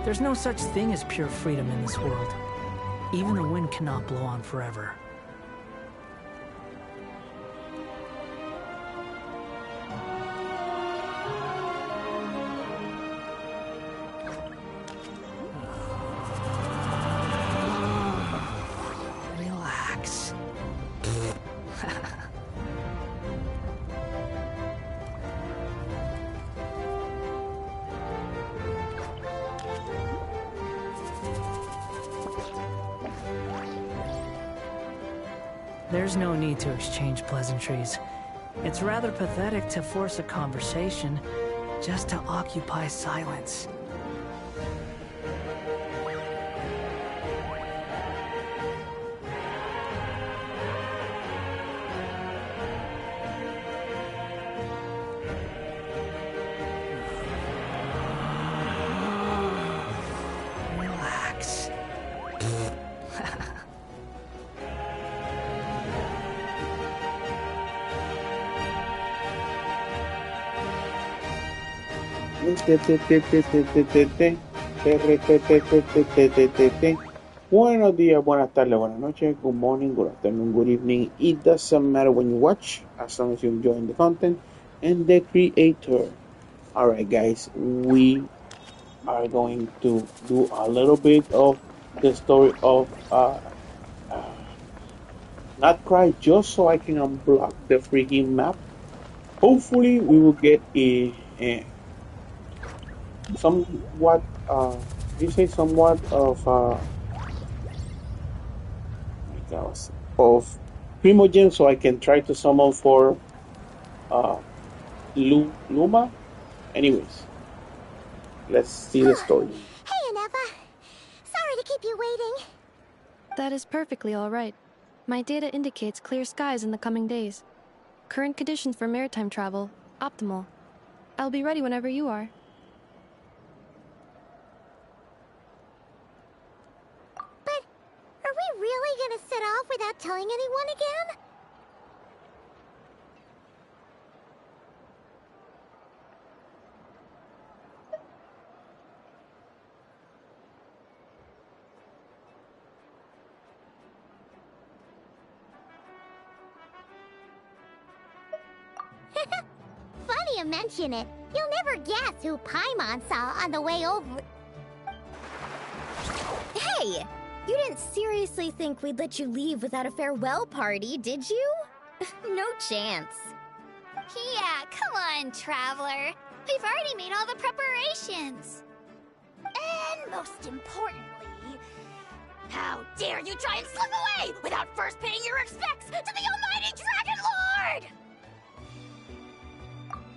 There's no such thing as pure freedom in this world. Even the wind cannot blow on forever. Relax. There's no need to exchange pleasantries. It's rather pathetic to force a conversation just to occupy silence. Relax. Buenos días, buenas tardes, buenas noches, good morning, good afternoon, good evening. It doesn't matter when you watch, as long as you enjoy the content and the creator. Alright guys, we are going to do a little bit of the story of Not Cry, just so I can unblock the freaking map. Hopefully we will get a somewhat you say somewhat of Primogen, so I can try to summon for uh Luma. Anyways, let's see the story. Hey, Anefa. Sorry to keep you waiting. That is perfectly all right. My data indicates clear skies in the coming days. Current conditions for maritime travel, optimal. I'll be ready whenever you are. But are we really gonna set off without telling anyone again? Funny you mention it. You'll never guess who Paimon saw on the way over. Hey! You didn't seriously think we'd let you leave without a farewell party, did you? No chance. Yeah, come on, Traveler. We've already made all the preparations. And most importantly, how dare you try and slip away without first paying your respects to the almighty Dragon Lord!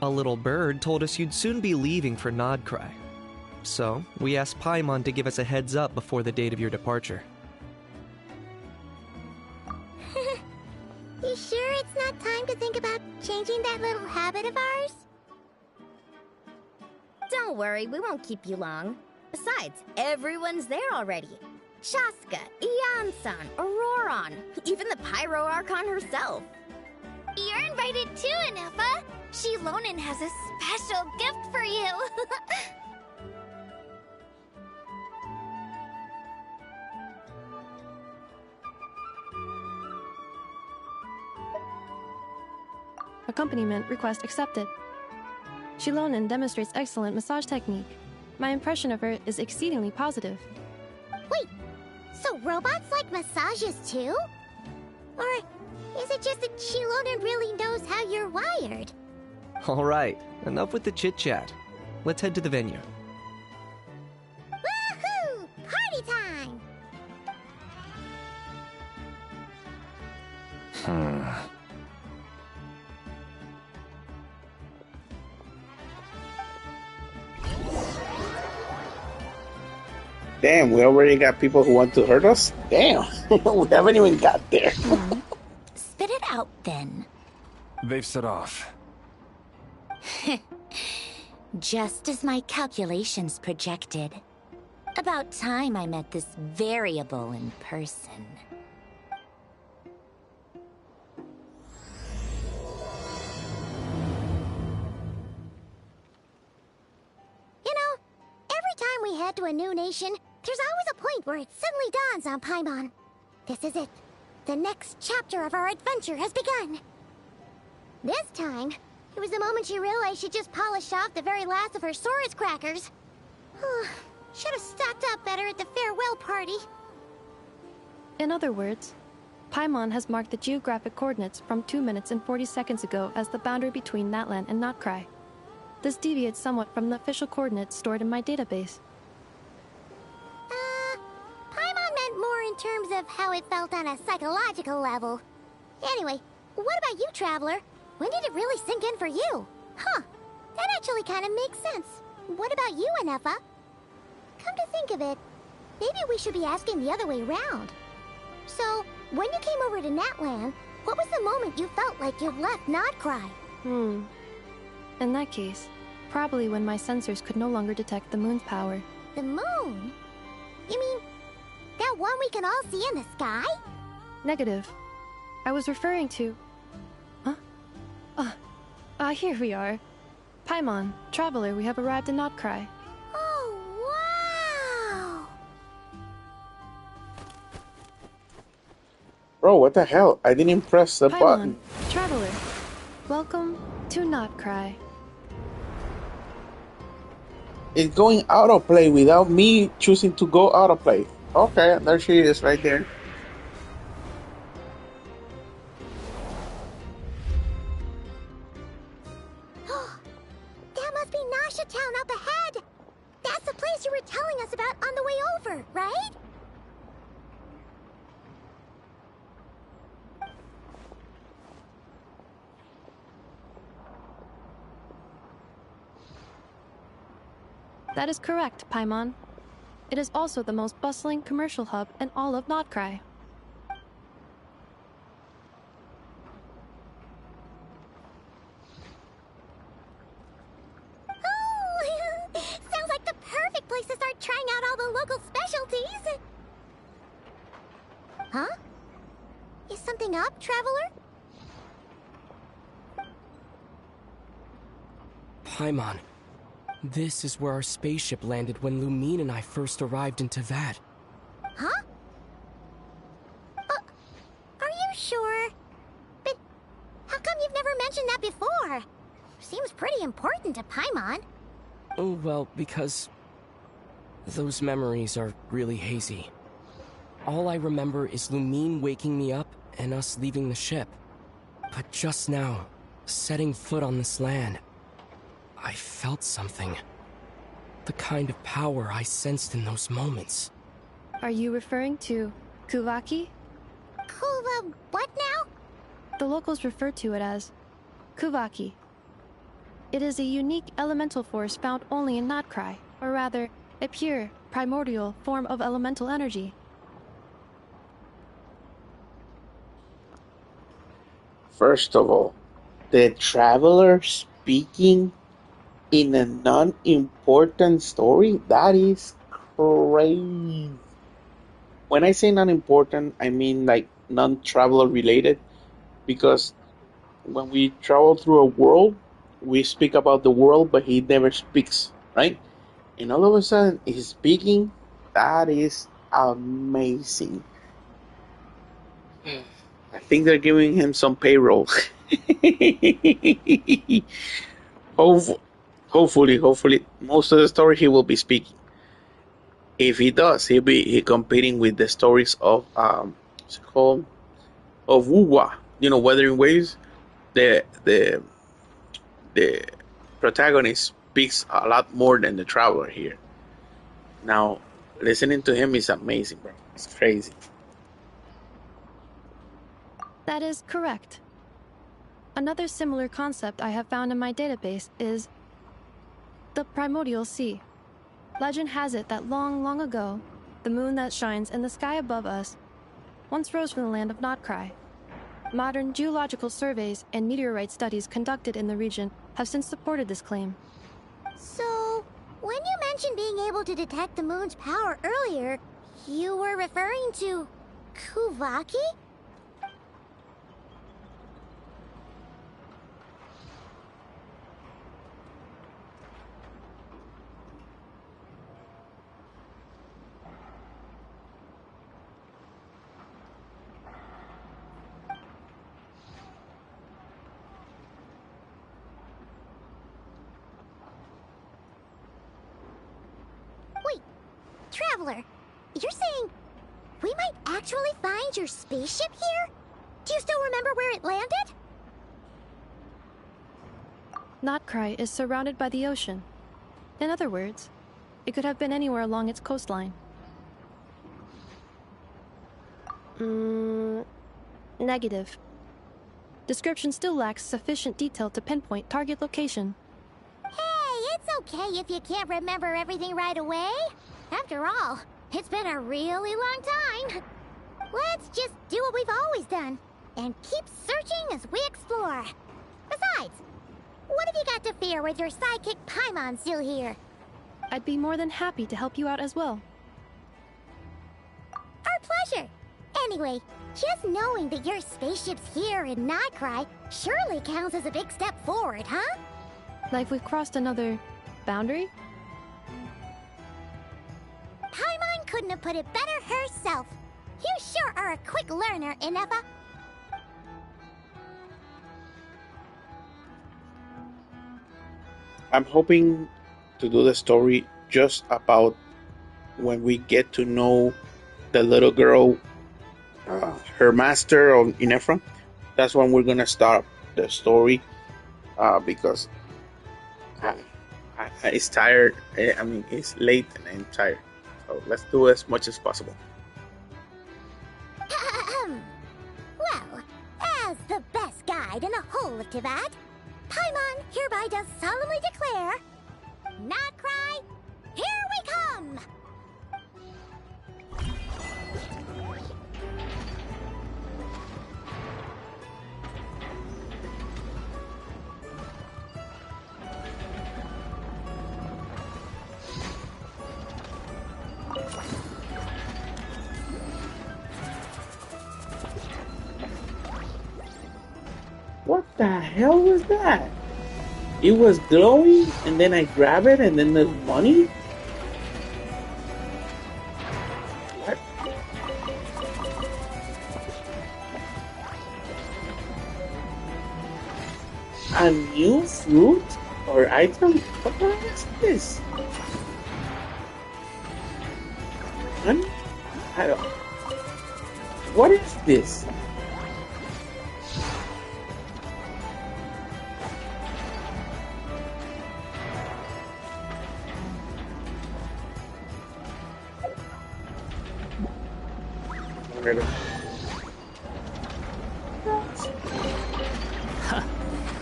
A little bird told us you'd soon be leaving for Nodcry. So, we asked Paimon to give us a heads up before the date of your departure. You sure it's not time to think about changing that little habit of ours? Don't worry, we won't keep you long. Besides, everyone's there already. Shaska, Ian-san, Auroron, even the Pyro Archon herself. You're invited too, Anefa. Shilonen has a special gift for you. Accompaniment request accepted. Shilonen demonstrates excellent massage technique. My impression of her is exceedingly positive. Wait, so robots like massages too? Or is it just that Shilonen really knows how you're wired? Alright, enough with the chit-chat. Let's head to the venue. Woohoo! Party time! Damn, we already got people who want to hurt us? Damn, we haven't even got there. Spit it out then. They've set off. Just as my calculations projected. About time I met this variable in person. You know, every time we head to a new nation, there's always a point where it suddenly dawns on Paimon. This is it. The next chapter of our adventure has begun. This time, it was the moment she realized she just polished off the very last of her Saurus crackers. Should have stocked up better at the farewell party. In other words, Paimon has marked the geographic coordinates from 2 minutes and 40 seconds ago as the boundary between Natlan and Notcry. This deviates somewhat from the official coordinates stored in my database. Paimon meant more in terms of how it felt on a psychological level. Anyway, what about you, Traveler? When did it really sink in for you? Huh, that actually kind of makes sense. What about you, Anefa? Come to think of it, maybe we should be asking the other way around. So, when you came over to Natlan, what was the moment you felt like you'd left Notcry? In that case, probably when my sensors could no longer detect the moon's power. The moon? You mean, that one we can all see in the sky? Negative. I was referring to... Here we are. Paimon, Traveler, we have arrived in Notcry. Oh, wow! Bro, what the hell? I didn't press the Paimon, button. Traveler, welcome to Notcry. It's going autoplay without me choosing to go autoplay. Okay, there she is right there. That must be Nasha Town up ahead! That's the place you were telling us about on the way over, right? That is correct, Paimon. It is also the most bustling commercial hub in all of Notcry. Oh, sounds like the perfect place to start trying out all the local specialties. Huh? Is something up, Traveler? Paimon, this is where our spaceship landed when Lumine and I first arrived in Teyvat. Huh? Are you sure? But how come you've never mentioned that before? Seems pretty important to Paimon. Oh, well, because those memories are really hazy. All I remember is Lumine waking me up and us leaving the ship. But just now, setting foot on this land, I felt something. The kind of power I sensed in those moments. Are you referring to Kuvaki? What now? The locals refer to it as Kuvaki. It is a unique elemental force found only in Notcry, or rather, a pure, primordial form of elemental energy. First of all, the Traveler speaking in a non-important story? That is crazy. When I say non-important, I mean like non-traveler related, because when we travel through a world, we speak about the world, but he never speaks, right? And all of a sudden, he's speaking. That is amazing. I think they're giving him some payroll. Hopefully, most of the story he will be speaking. If he does, he'll be competing with the stories of what's it called, of Wuwa. You know, Wuthering Waves. The protagonist speaks a lot more than the traveler here. Now, listening to him is amazing, bro. It's crazy. That is correct. Another similar concept I have found in my database is the primordial sea. Legend has it that long, long ago, the moon that shines in the sky above us once rose from the land of Notcry. Modern geological surveys and meteorite studies conducted in the region have since supported this claim. So, when you mentioned being able to detect the moon's power earlier, you were referring to Kuvaki? Traveler, you're saying we might actually find your spaceship here? Do you still remember where it landed? Notcry is surrounded by the ocean. In other words, it could have been anywhere along its coastline. Negative. Description still lacks sufficient detail to pinpoint target location. Hey, it's okay if you can't remember everything right away. After all, it's been a really long time. Let's just do what we've always done, and keep searching as we explore. Besides, what have you got to fear with your sidekick Paimon still here? I'd be more than happy to help you out as well. Our pleasure. Anyway, just knowing that your spaceship's here in Notcry surely counts as a big step forward, huh? Like we've crossed another boundary? Paimon couldn't have put it better herself. You sure are a quick learner, Inefa. I'm hoping to do the story just about when we get to know the little girl, her master of Inefra. That's when we're gonna start the story, because it's tired. I mean, it's late and I'm tired. So let's do as much as possible. Well, as the best guide in the whole of Teyvat, Paimon hereby does solemnly declare, Notcry, here we come! What the hell was that? It was glowing, and then I grab it, and then there's money? What? A new fruit or item? What the hell is this? Honey? I don't... What is this?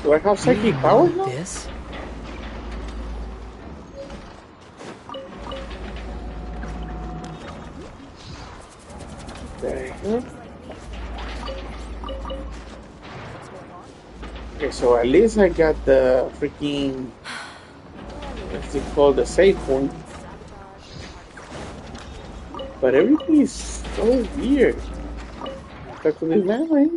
Do I have psychic powers now? This? Okay, so at least I got the freaking, what's it called, the save point. But everything is so weird. Talk to this man, right?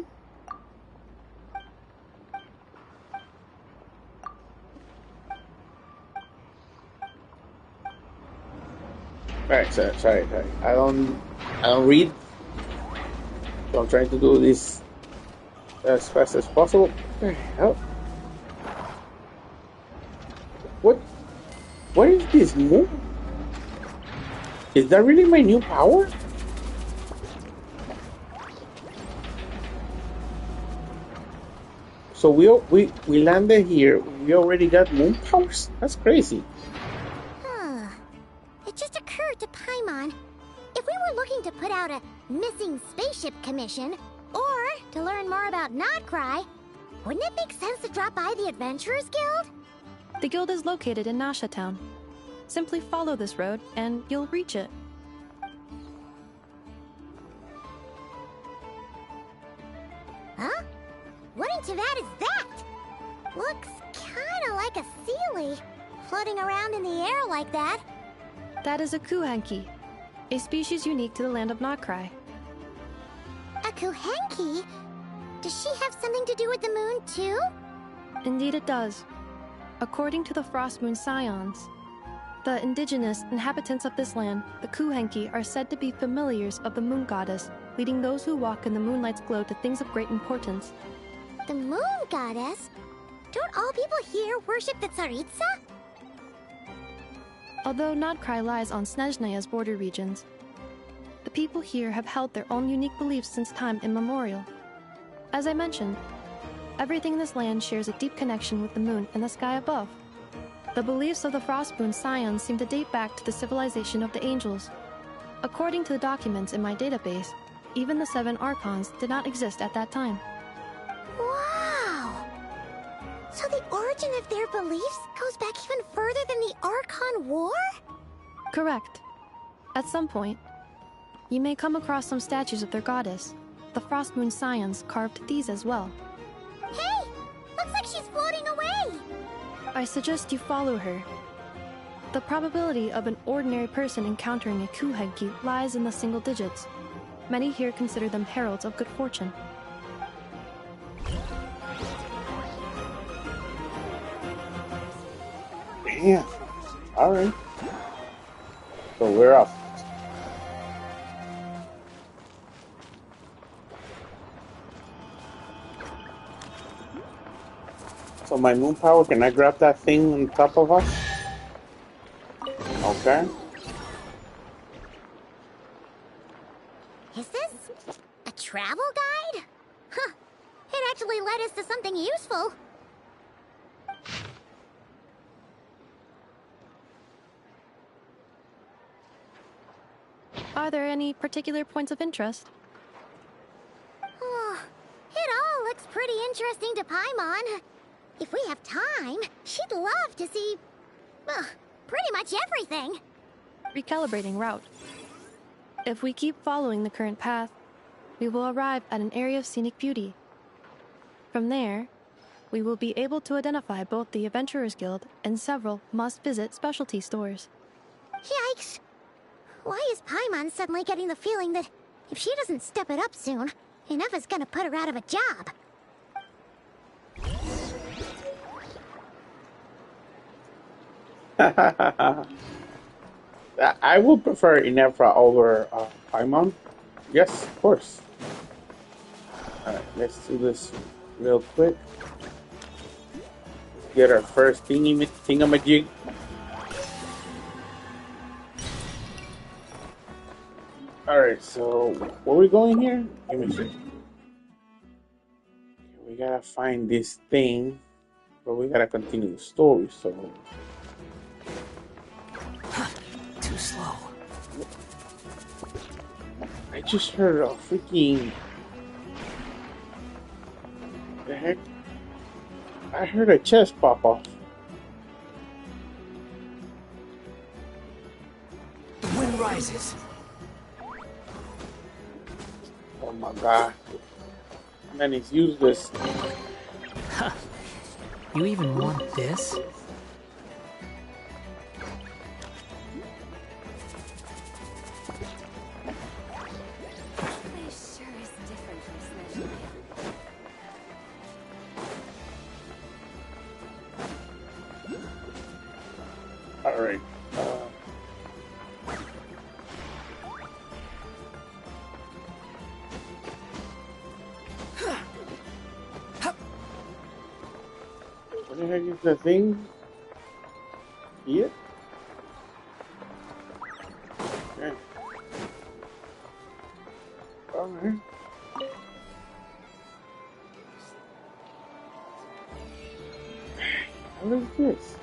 Alright, sorry. I don't read. So I'm trying to do this as fast as possible. What the hell? What is this move? Is that really my new power? So we landed here. We already got moon powers? That's crazy. It just occurred to Paimon. If we were looking to put out a missing spaceship commission, or to learn more about Notcry, wouldn't it make sense to drop by the Adventurers Guild? The guild is located in Nasha Town. Simply follow this road, and you'll reach it. Huh? What in Teyvat is that? Looks kinda like a Sealy, floating around in the air like that. That is a Kuhanki, a species unique to the land of Notcry. A Kuhenki? Does she have something to do with the moon, too? Indeed it does. According to the Frost Moon Scions, the indigenous inhabitants of this land, the Kuhenki, are said to be familiars of the moon goddess, leading those who walk in the moonlight's glow to things of great importance. The moon goddess? Don't all people here worship the Tsaritsa? Although Nodcry lies on Snezhnaya's border regions, the people here have held their own unique beliefs since time immemorial. As I mentioned, everything in this land shares a deep connection with the moon and the sky above. The beliefs of the Frostmoon Scions seem to date back to the civilization of the angels. According to the documents in my database, even the 7 Archons did not exist at that time. Wow! So the origin of their beliefs goes back even further than the Archon War? Correct. At some point, you may come across some statues of their goddess. The Frostmoon Scions carved these as well. Hey! Looks like she's floating away! I suggest you follow her. The probability of an ordinary person encountering a Kuhegki lies in the single digits. Many here consider them heralds of good fortune. Yeah. Alright. So we're up. So my moon power, can I grab that thing on top of us? Okay. Is this a travel guide? Huh. It actually led us to something useful. Are there any particular points of interest? Oh, it all looks pretty interesting to Paimon. If we have time, she'd love to see, pretty much everything. Recalibrating route. If we keep following the current path, we will arrive at an area of scenic beauty. From there, we will be able to identify both the Adventurers Guild and several must-visit specialty stores. Yikes! Why is Paimon suddenly getting the feeling that if she doesn't step it up soon, Ineva's gonna put her out of a job? I would prefer Inevra over Paimon. Yes, of course. Alright, let's do this real quick. Get our first thingamajig. Alright, so where are we going here? Let me see. We gotta find this thing, but we gotta continue the story, so. Too slow. I just heard a freaking. The heck? I heard a chest pop off. The wind rises. Oh my god. Man, it's useless. You even want this? Alright. What the heck is the thing? Here? Okay. Alright. What is this?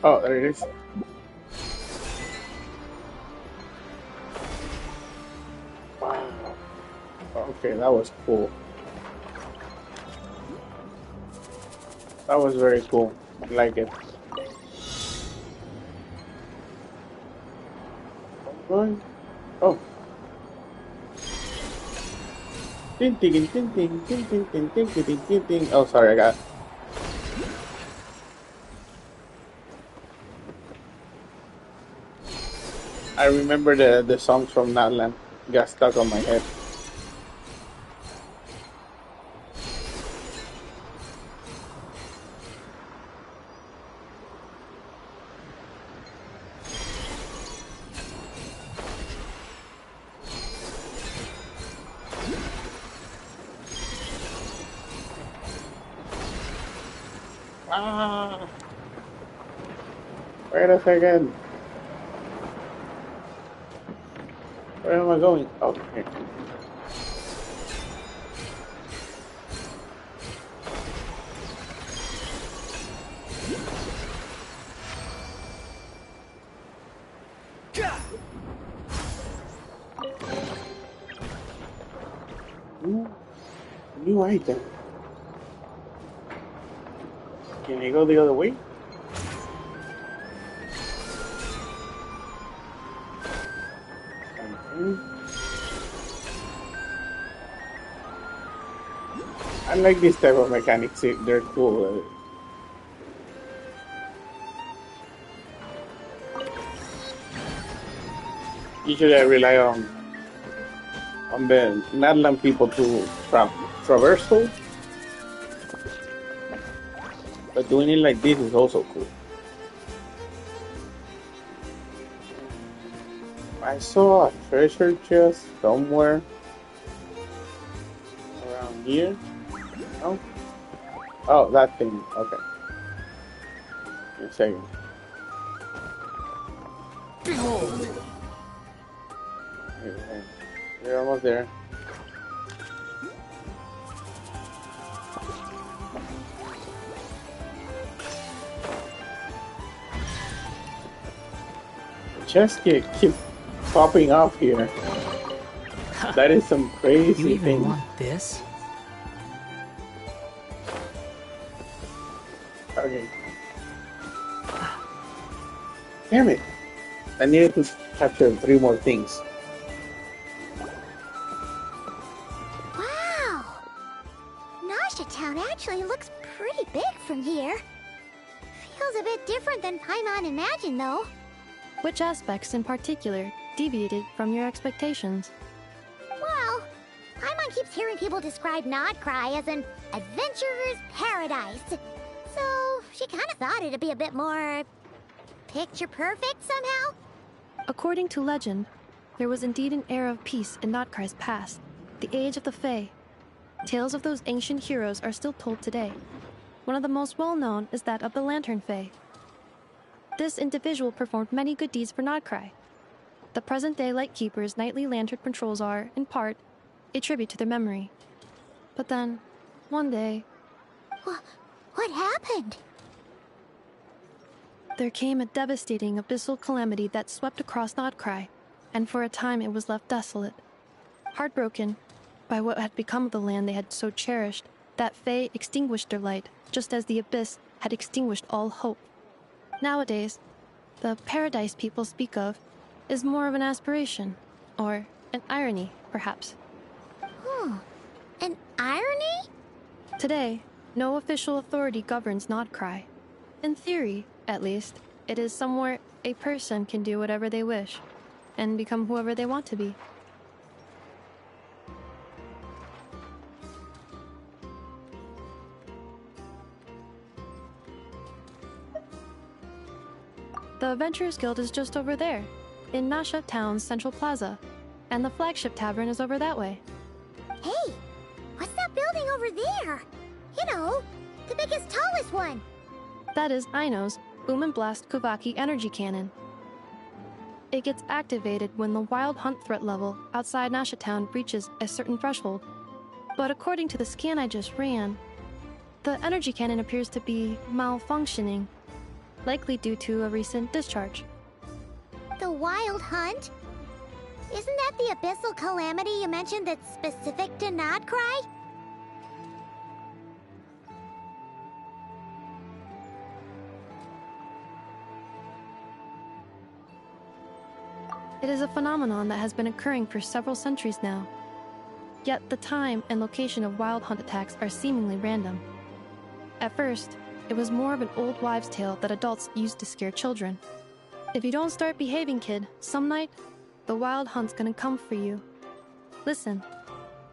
Oh, there it is. Wow. Okay, that was cool. That was very cool. I like it. Going? Oh. Ting ting ting ting ting ting ting ting ting ting ting. Oh, sorry, I got. I remember the songs from Natlan. Got stuck on my head. Ah! Wait a second. Where am I going? Oh, here. Ooh, new item. Can I go the other way? Okay. I like this type of mechanics. They're cool. Usually I rely on the Netherland people to traversal, but doing it like this is also cool. I saw a treasure chest somewhere around here. Oh, oh, that thing. Okay. Give me a second. Behold! We're almost there. Chests keep popping up here. That is some crazy You even thing. want this? Okay. Damn it! I needed to capture 3 more things. Wow! Nasha Town actually looks pretty big from here. Feels a bit different than Paimon imagined, though. Which aspects in particular deviated from your expectations? Well, Paimon keeps hearing people describe Nodcry as an adventurer's paradise. So, she kind of thought it'd be a bit more picture perfect somehow. According to legend, there was indeed an era of peace in Notcry's past, the age of the Fae. Tales of those ancient heroes are still told today. One of the most well-known is that of the Lantern Fae. This individual performed many good deeds for Notcry. The present-day Lightkeeper's nightly lantern patrols are, in part, a tribute to their memory. But then, one day... What happened? There came a devastating abyssal calamity that swept across Notcry, and for a time it was left desolate. Heartbroken by what had become of the land they had so cherished, that Fae extinguished their light, just as the abyss had extinguished all hope. Nowadays, the paradise people speak of is more of an aspiration, or an irony, perhaps. An irony? Today, no official authority governs Notcry. In theory, at least, it is somewhere a person can do whatever they wish, and become whoever they want to be. The Adventurers Guild is just over there, in Nasha Town's Central Plaza, and the flagship tavern is over that way. Hey, what's that building over there? You know, the biggest, tallest one. That is Aino's Boom and Blast Kuvaki energy cannon. It gets activated when the wild hunt threat level outside Nasha Town reaches a certain threshold. But according to the scan I just ran, the energy cannon appears to be malfunctioning, likely due to a recent discharge. The Wild Hunt? Isn't that the abyssal calamity you mentioned that's specific to Nodcry? It is a phenomenon that has been occurring for several centuries now. Yet the time and location of wild hunt attacks are seemingly random. At first, it was more of an old wives' tale that adults used to scare children. If you don't start behaving, kid, some night, the wild hunt's gonna come for you. Listen,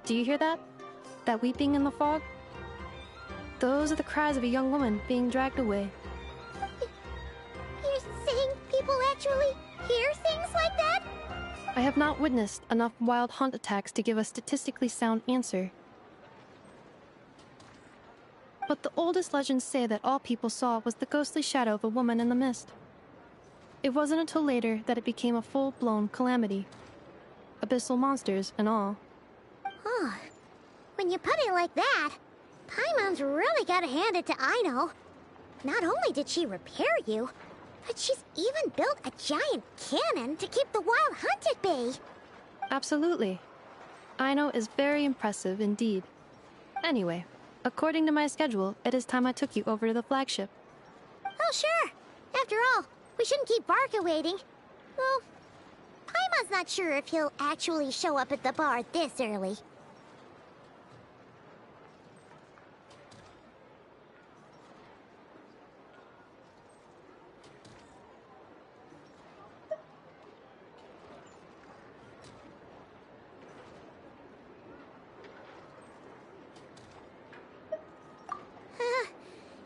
do you hear that? That weeping in the fog? Those are the cries of a young woman being dragged away. You're saying people actually hear things like that? I have not witnessed enough wild hunt attacks to give a statistically sound answer. But the oldest legends say that all people saw was the ghostly shadow of a woman in the mist. It wasn't until later that it became a full-blown calamity. Abyssal monsters and all. Oh, when you put it like that, Paimon's really gotta hand it to Aino. Not only did she repair you, but she's even built a giant cannon to keep the wild hunt at bay. Absolutely. Aino is very impressive indeed. Anyway, according to my schedule, it is time I took you over to the flagship. Oh, sure. After all, we shouldn't keep Barca waiting. Well, Paimon's not sure if he'll actually show up at the bar this early.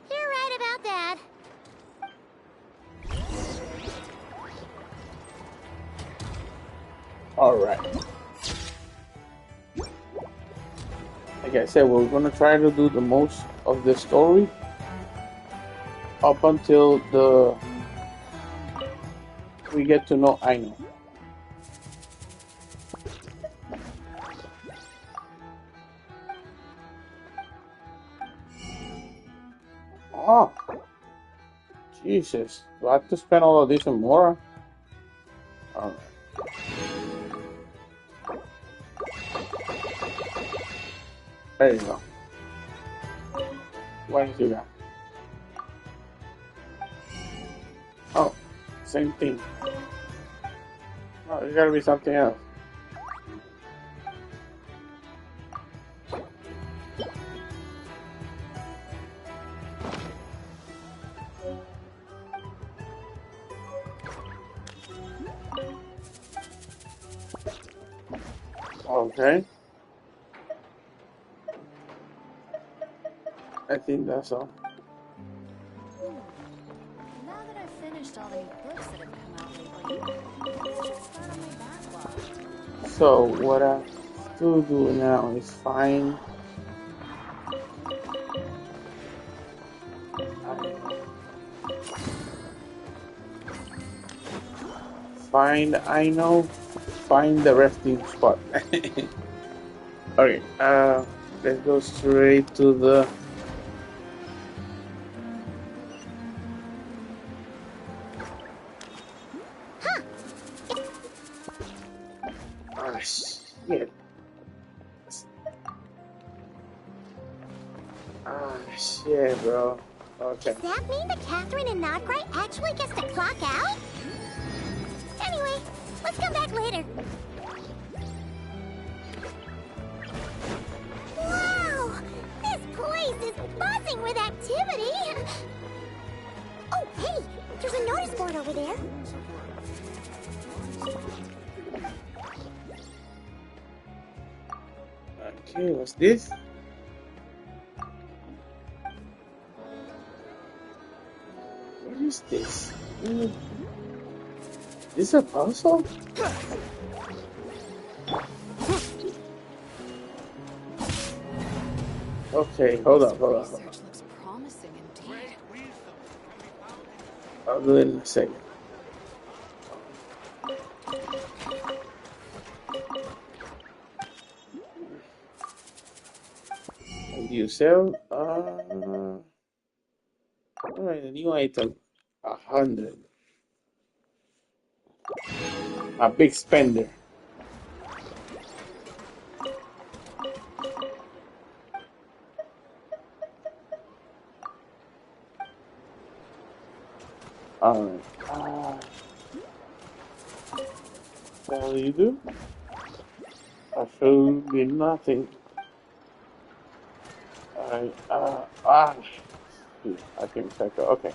You're right about that. Alright. Like I said, we're gonna try to do the most of the story up until we get to know Aino. Oh, Jesus! Do I have to spend all of this on Mora? Alright. There you go. What else you got? Oh, same thing. Oh, there's gotta be something else. Okay. I think that's all. Now that I've finished all the new books that have come out lately, let's just start on my backlog. So what I have to do now is find Aino, find the resting spot. Okay, let's go straight to the shit. Shit, bro. Okay. Does that mean that Catherine and Nodgray actually gets to clock out? Anyway, let's come back later. Wow! This place is buzzing with activity! Oh, hey! There's a notice board over there. Okay, what's this? What is this? Is this a puzzle? Okay, hold on. Research looks promising indeed. I'll do it in a second. And you sell? Alright, a new item. 100. A big spender. Alright. What do you do? Absolutely nothing. Alright, I can check it. Okay.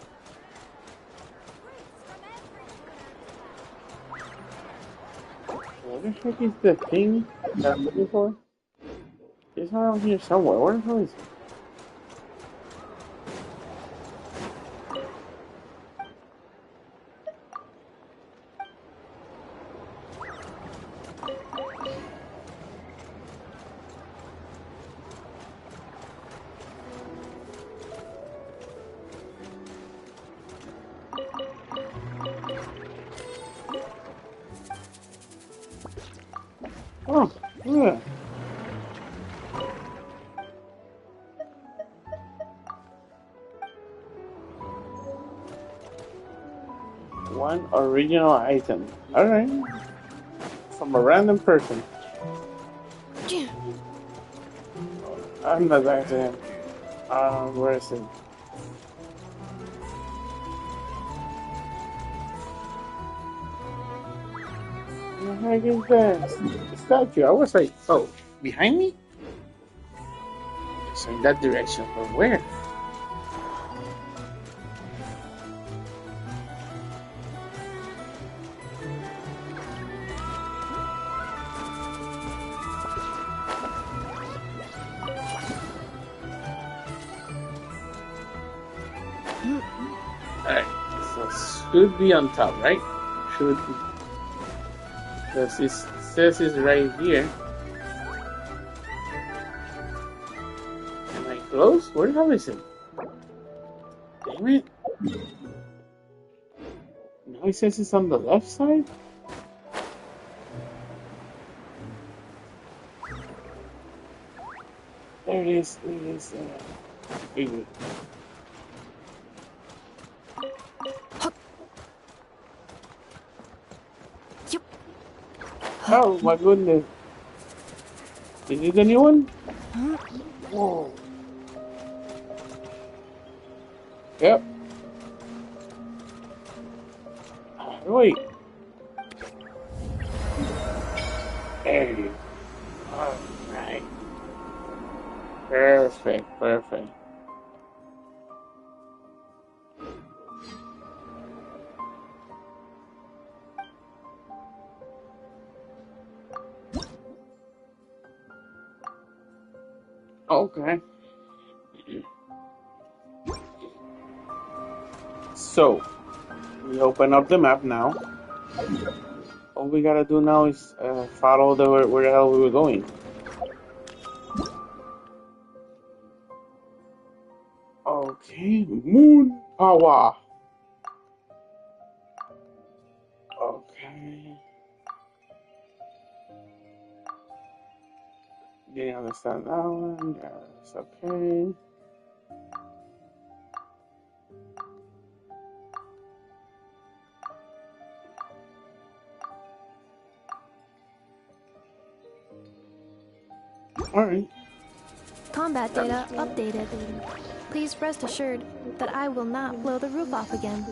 What the heck is the thing that I'm looking for? It's around here somewhere. Where the hell is it? Oh, yeah. One original item. Alright. From a random person. I'm not back to him. Where is it? What the heck is that? Statue. I was like, oh, behind me? So in that direction, but where? Alright, so should be on top, right? Should be. Because it says it's right here. Am I close? Where the hell is it? Damn it. Now it says it's on the left side? There it is. There it is. Here. Oh my goodness. Is it a new one? Whoa. Yep. Wait. There you go. Alright. Perfect, perfect. Okay. So, we open up the map now. All we gotta do now is follow where the hell we were going. Okay, moon power. Okay. Didn't understand that one. That's okay. Alright. Combat data updated. Please rest assured that I will not blow the roof off again.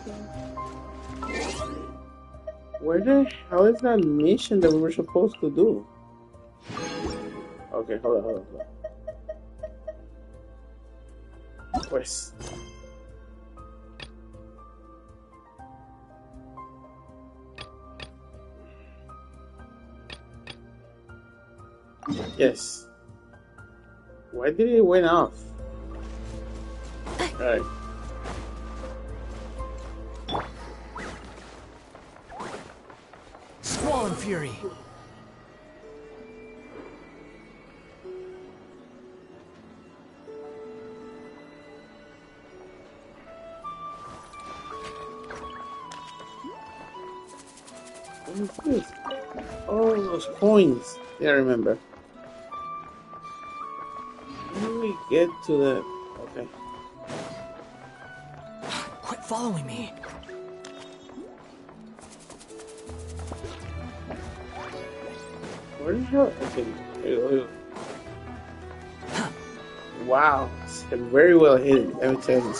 Where the hell is that mission that we were supposed to do? Okay, hold on. Pues. Yes. Why did it went off? Alright. Squall and Fury. What is this? Oh, those coins. Yeah, I remember. How do we get to the... Okay. Quit following me. Where the hell? Okay. Here we go. Wow. It's very well hidden. Let me tell you.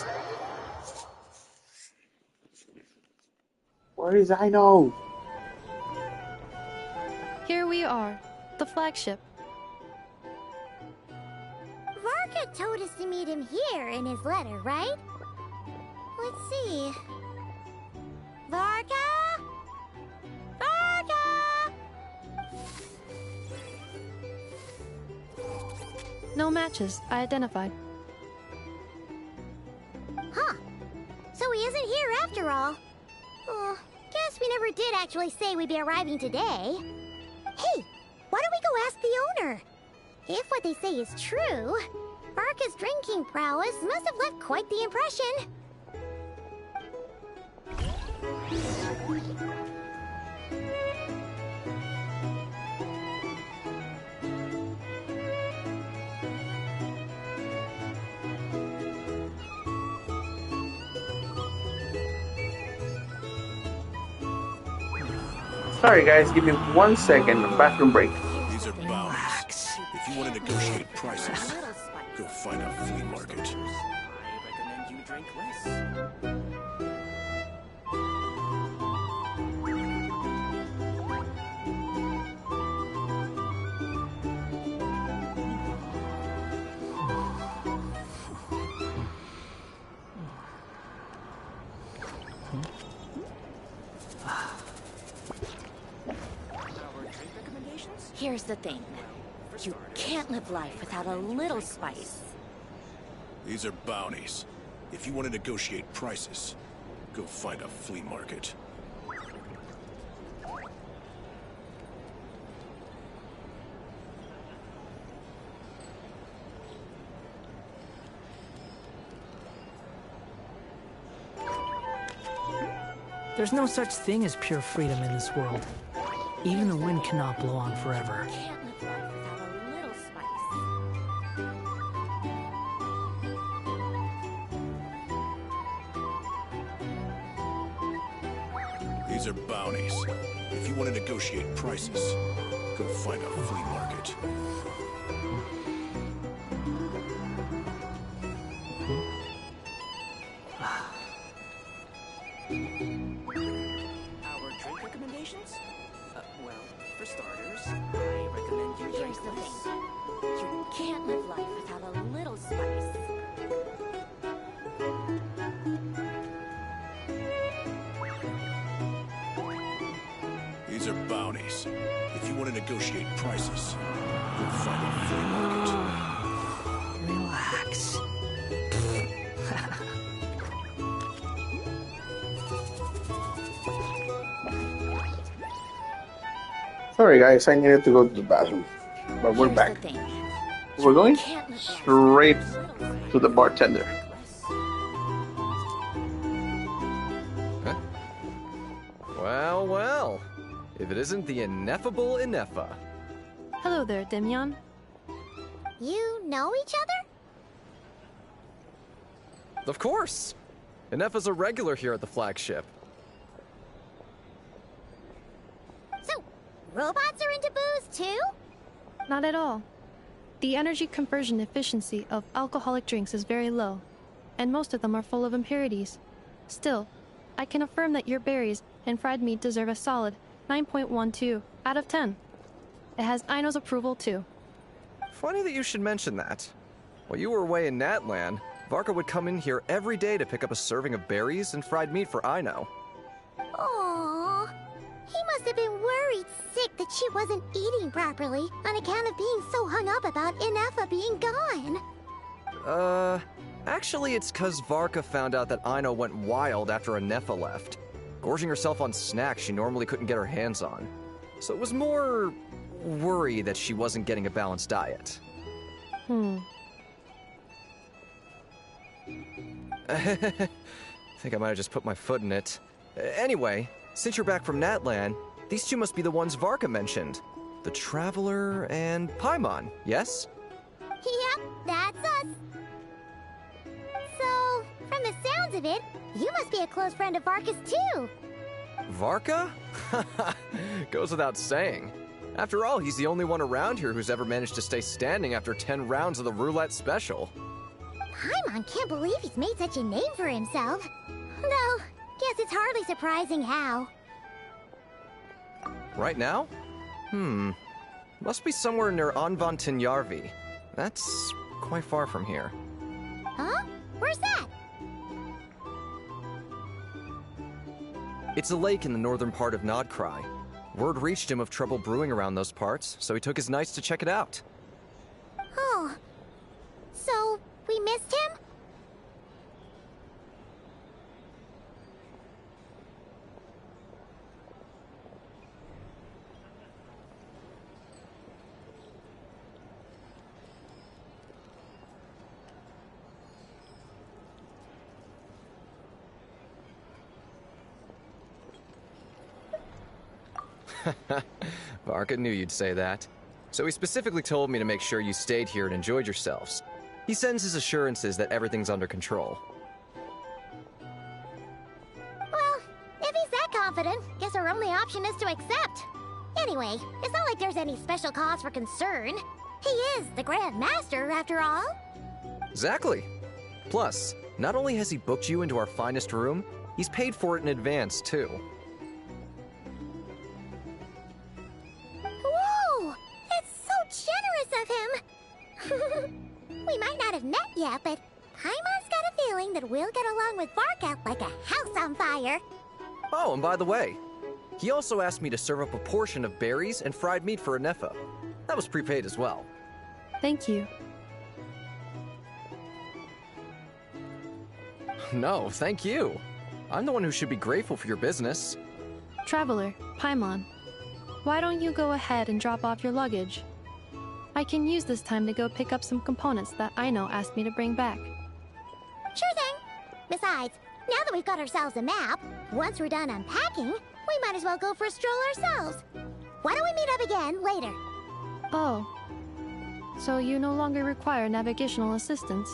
Where is Ino? Here we are, the flagship. Varka told us to meet him here in his letter, right? Let's see. Varka? Varka! No matches, I identified. Huh. So he isn't here after all. Oh, guess we never did actually say we'd be arriving today. Hey, why don't we go ask the owner? If what they say is true, Varka's drinking prowess must have left quite the impression. Sorry guys, give me 1 second, bathroom break. These are bounties. If you want to negotiate prices, go find a flea market. I recommend you drink less. Here's the thing. You can't live life without a little spice. These are bounties. If you want to negotiate prices, go find a flea market. There's no such thing as pure freedom in this world. Even the wind cannot blow on forever. You can't live life without a little spice. These are bounties. If you want to negotiate prices, go find a flea market. Our drink recommendations? Well, for starters, I recommend you drink Here's the less. thing. You can't live life without a little spice. These are bounties. If you want to negotiate prices, go find a flea market. Relax. Sorry guys, I needed to go to the bathroom. But we're Here's back. the thing. We're going Can't live life straight without a little spice. to the bartender. Well, well. If it isn't the ineffable Ineffa. Hello there, Demyon. You know each other? Of course. Ineffa's a regular here at the flagship. So, robots are into booze too? Not at all. The energy conversion efficiency of alcoholic drinks is very low, and most of them are full of impurities. Still, I can affirm that your berries and fried meat deserve a solid 9.12 out of 10. It has Aino's approval too. Funny that you should mention that. While you were away in Natlan, Varka would come in here every day to pick up a serving of berries and fried meat for Aino. Aww. He must have been worried sick that she wasn't eating properly on account of being so hung up about Ineffa being gone. Actually it's 'cause Varka found out that Aino went wild after Ineffa left, gorging herself on snacks she normally couldn't get her hands on. So it was more worry that she wasn't getting a balanced diet. I think I might have just put my foot in it. Anyway, since you're back from Natlan, these two must be the ones Varka mentioned. The Traveler and Paimon, yes? Yep, that's us. So, from the sounds of it, you must be a close friend of Varka's too. Varka? Goes without saying. After all, he's the only one around here who's ever managed to stay standing after 10 rounds of the roulette special. Paimon can't believe he's made such a name for himself. Though, guess it's hardly surprising how. Right now? Must be somewhere near Anvantinyarvi. That's quite far from here. Huh? Where's that? It's a lake in the northern part of Nodcry. Word reached him of trouble brewing around those parts, so he took his knights to check it out. Oh. So, we missed him? Varka knew you'd say that. So he specifically told me to make sure you stayed here and enjoyed yourselves. He sends his assurances that everything's under control. Well, if he's that confident, guess a only option is to accept. Anyway, it's not like there's any special cause for concern. He is the Grand Master, after all. Exactly. Plus, not only has he booked you into our finest room, he's paid for it in advance, too. Whoa! That's so generous of him! We might not have met yet, but Paimon's got a feeling that we'll get along with Varka like a house on fire. Oh, and by the way, he also asked me to serve up a portion of berries and fried meat for Anefa. That was prepaid as well. Thank you. No, thank you. I'm the one who should be grateful for your business. Traveler, Paimon, why don't you go ahead and drop off your luggage? I can use this time to go pick up some components that Aino asked me to bring back. Sure thing. Besides, now that we've got ourselves a map, once we're done unpacking, we might as well go for a stroll ourselves. Why don't we meet up again later? Oh. So you no longer require navigational assistance?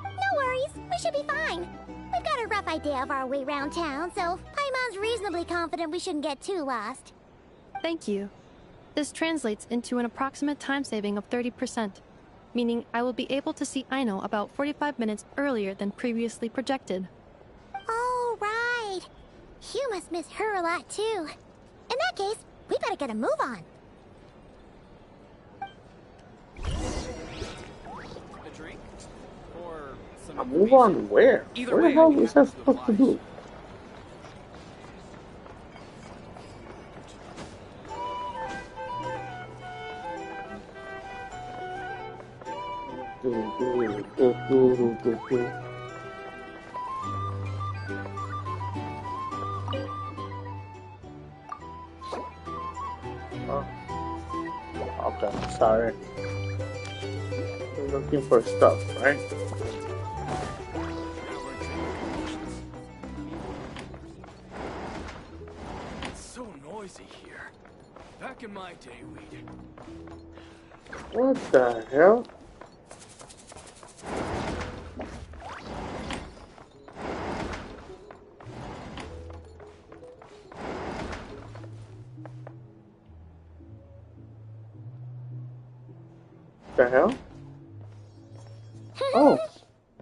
No worries, we should be fine. We've got a rough idea of our way around town, so Paimon's reasonably confident we shouldn't get too lost. Thank you. This translates into an approximate time saving of 30%, meaning I will be able to see Aino about 45 minutes earlier than previously projected. Oh, right. You must miss her a lot, too. In that case, we better get a move on. A drink? Or some A move on where? Either Where way, the hell you is that have to supposed to oblige. do? Oh. Okay, sorry. We're looking for stuff, right? It's so noisy here. Back in my day, we'd... What the hell? The hell? Oh.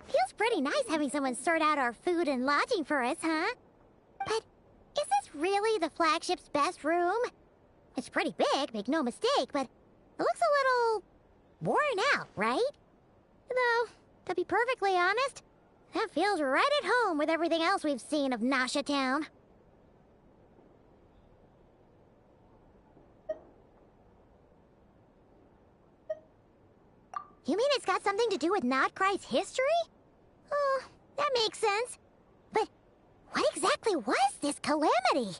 Feels pretty nice having someone sort out our food and lodging for us, huh? But is this really the flagship's best room? It's pretty big, make no mistake, but it looks a little worn out, right? Though, to be perfectly honest, that feels right at home with everything else we've seen of Nasha Town. You mean it's got something to do with Nodcry's history? Oh, that makes sense. But what exactly was this calamity?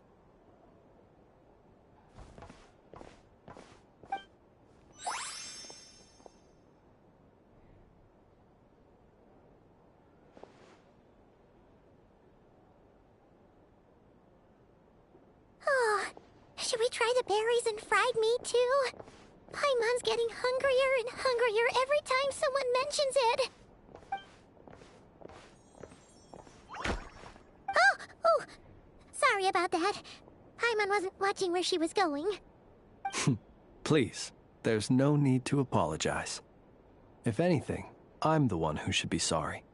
Oh, should we try the berries and fried meat too? Paimon's getting hungrier and hungrier every time someone mentions it. Oh, sorry about that. Paimon wasn't watching where she was going. Please, there's no need to apologize. If anything, I'm the one who should be sorry.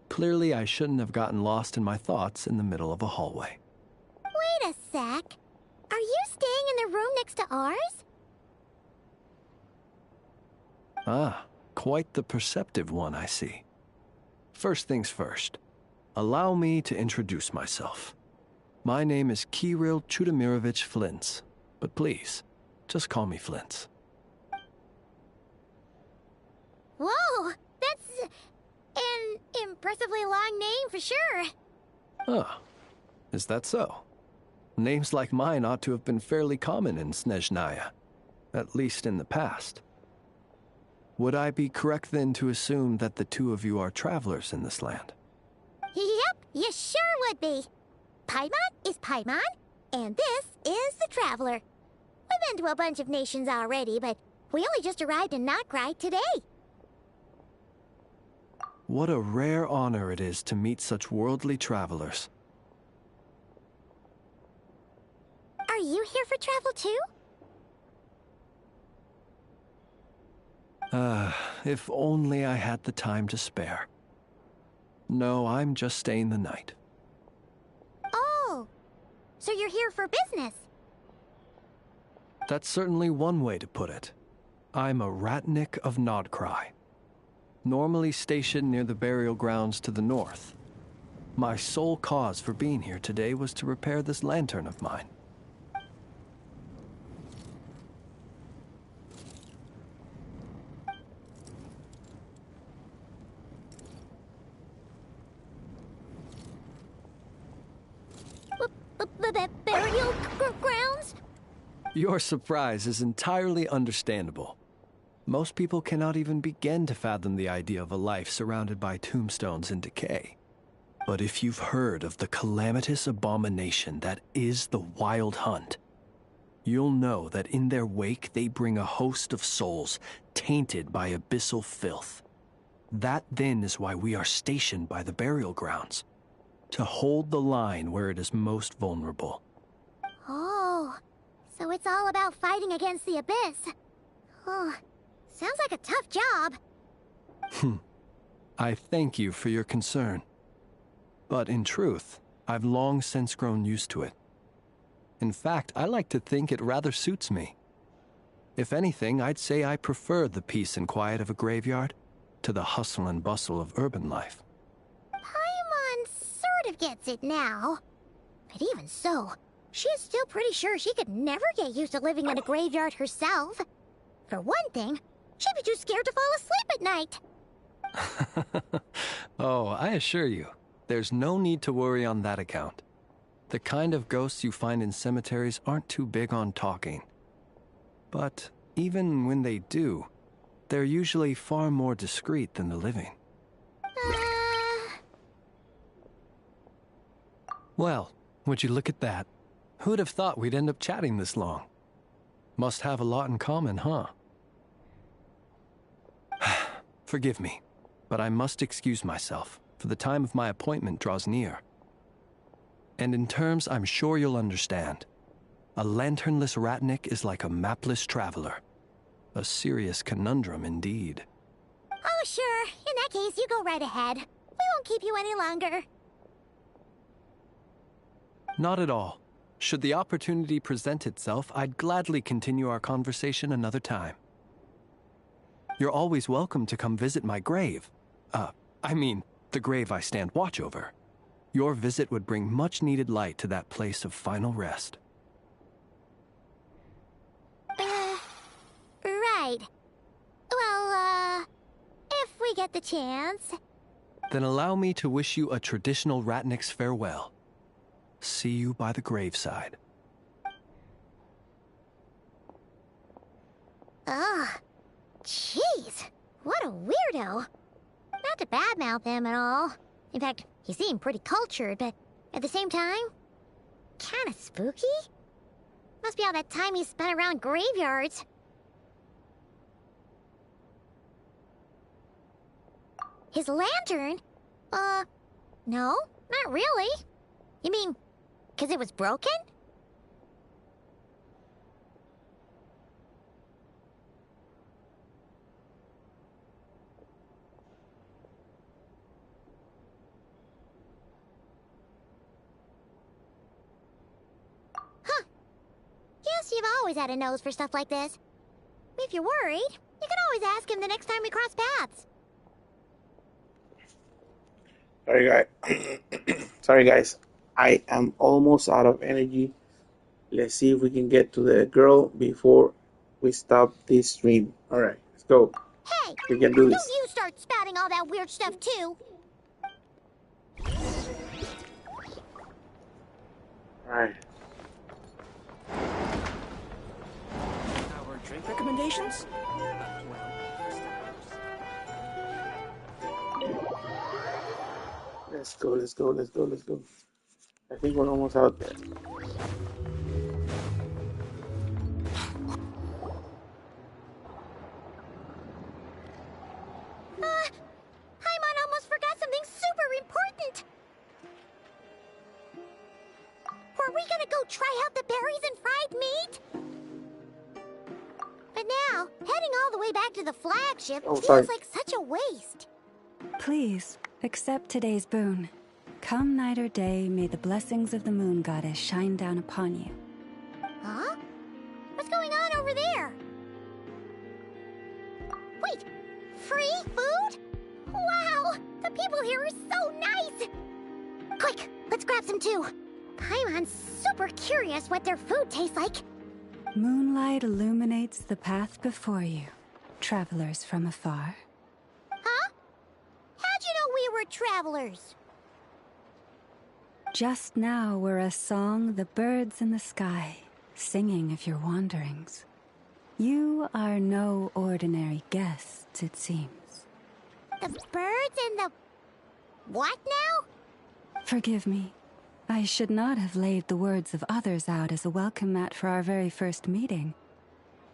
Clearly, I shouldn't have gotten lost in my thoughts in the middle of a hallway. Wait a sec. Are you staying in the room next to ours? Ah, quite the perceptive one, I see. First things first, allow me to introduce myself. My name is Kirill Chudamirovich Flintz, but please, just call me Flintz. Whoa, that's an impressively long name for sure. Ah, is that so? Names like mine ought to have been fairly common in Snezhnaya, at least in the past. Would I be correct then to assume that the two of you are travelers in this land? Yep, you sure would be. Paimon is Paimon, and this is the Traveler. We've been to a bunch of nations already, but we only just arrived in Notcry today. What a rare honor it is to meet such worldly travelers. here for travel too? If only I had the time to spare. No, I'm just staying the night. Oh, so you're here for business? That's certainly one way to put it. I'm a Ratnik of Nodcry, normally stationed near the burial grounds to the north. My sole cause for being here today was to repair this lantern of mine. Burial grounds? Your surprise is entirely understandable. Most people cannot even begin to fathom the idea of a life surrounded by tombstones and decay. But if you've heard of the calamitous abomination that is the Wild Hunt, you'll know that in their wake they bring a host of souls tainted by abyssal filth. That then is why we are stationed by the burial grounds, to hold the line where it is most vulnerable. Oh, so it's all about fighting against the abyss. Oh, sounds like a tough job. I thank you for your concern. But in truth, I've long since grown used to it. In fact, I like to think it rather suits me. If anything, I'd say I prefer the peace and quiet of a graveyard to the hustle and bustle of urban life. Paimon sort of gets it now. But even so, she is still pretty sure she could never get used to living in a graveyard herself. For one thing, she'd be too scared to fall asleep at night. Oh, I assure you, there's no need to worry on that account. The kind of ghosts you find in cemeteries aren't too big on talking. But even when they do, they're usually far more discreet than the living. Well, would you look at that? Who'd have thought we'd end up chatting this long? Must have a lot in common, huh? Forgive me, but I must excuse myself, for the time of my appointment draws near. And in terms I'm sure you'll understand, a lanternless Ratnik is like a mapless traveler. A serious conundrum indeed. Oh, sure. In that case, you go right ahead. We won't keep you any longer. Not at all. Should the opportunity present itself, I'd gladly continue our conversation another time. You're always welcome to come visit my grave. I mean, the grave I stand watch over. Your visit would bring much-needed light to that place of final rest. Right. Well, if we get the chance. Then allow me to wish you a traditional Ratnik's farewell. See you by the graveside. Ugh. Jeez. What a weirdo. Not to badmouth him at all. In fact, he seemed pretty cultured, but at the same time, kinda spooky? Must be all that time he spent around graveyards. His lantern? No, not really. You mean, 'cause it was broken? Huh. Guess you've always had a nose for stuff like this. If you're worried, you can always ask him the next time we cross paths. Sorry guys, I am almost out of energy. Let's see if we can get to the girl before we stop this stream. Alright, let's go. Hey, We can do this. don't you start spouting all that weird stuff too. Alright. Our drink recommendations? Let's go, let's go, let's go, let's go. I think we're almost out there. Paimon almost forgot something super important. We're are we gonna go try out the berries and fried meat? But now, heading all the way back to the flagship feels like such a waste. Please, accept today's boon. Come night or day, may the blessings of the moon goddess shine down upon you. Huh? What's going on over there? Wait, free food? Wow, the people here are so nice! Quick, let's grab some too. Paimon's super curious what their food tastes like. Moonlight illuminates the path before you, travelers from afar. Huh? How'd you know we were travelers? Just now were a song the birds in the sky, singing of your wanderings. You are no ordinary guests, it seems. The birds and the... what now? Forgive me. I should not have laid the words of others out as a welcome mat for our very first meeting.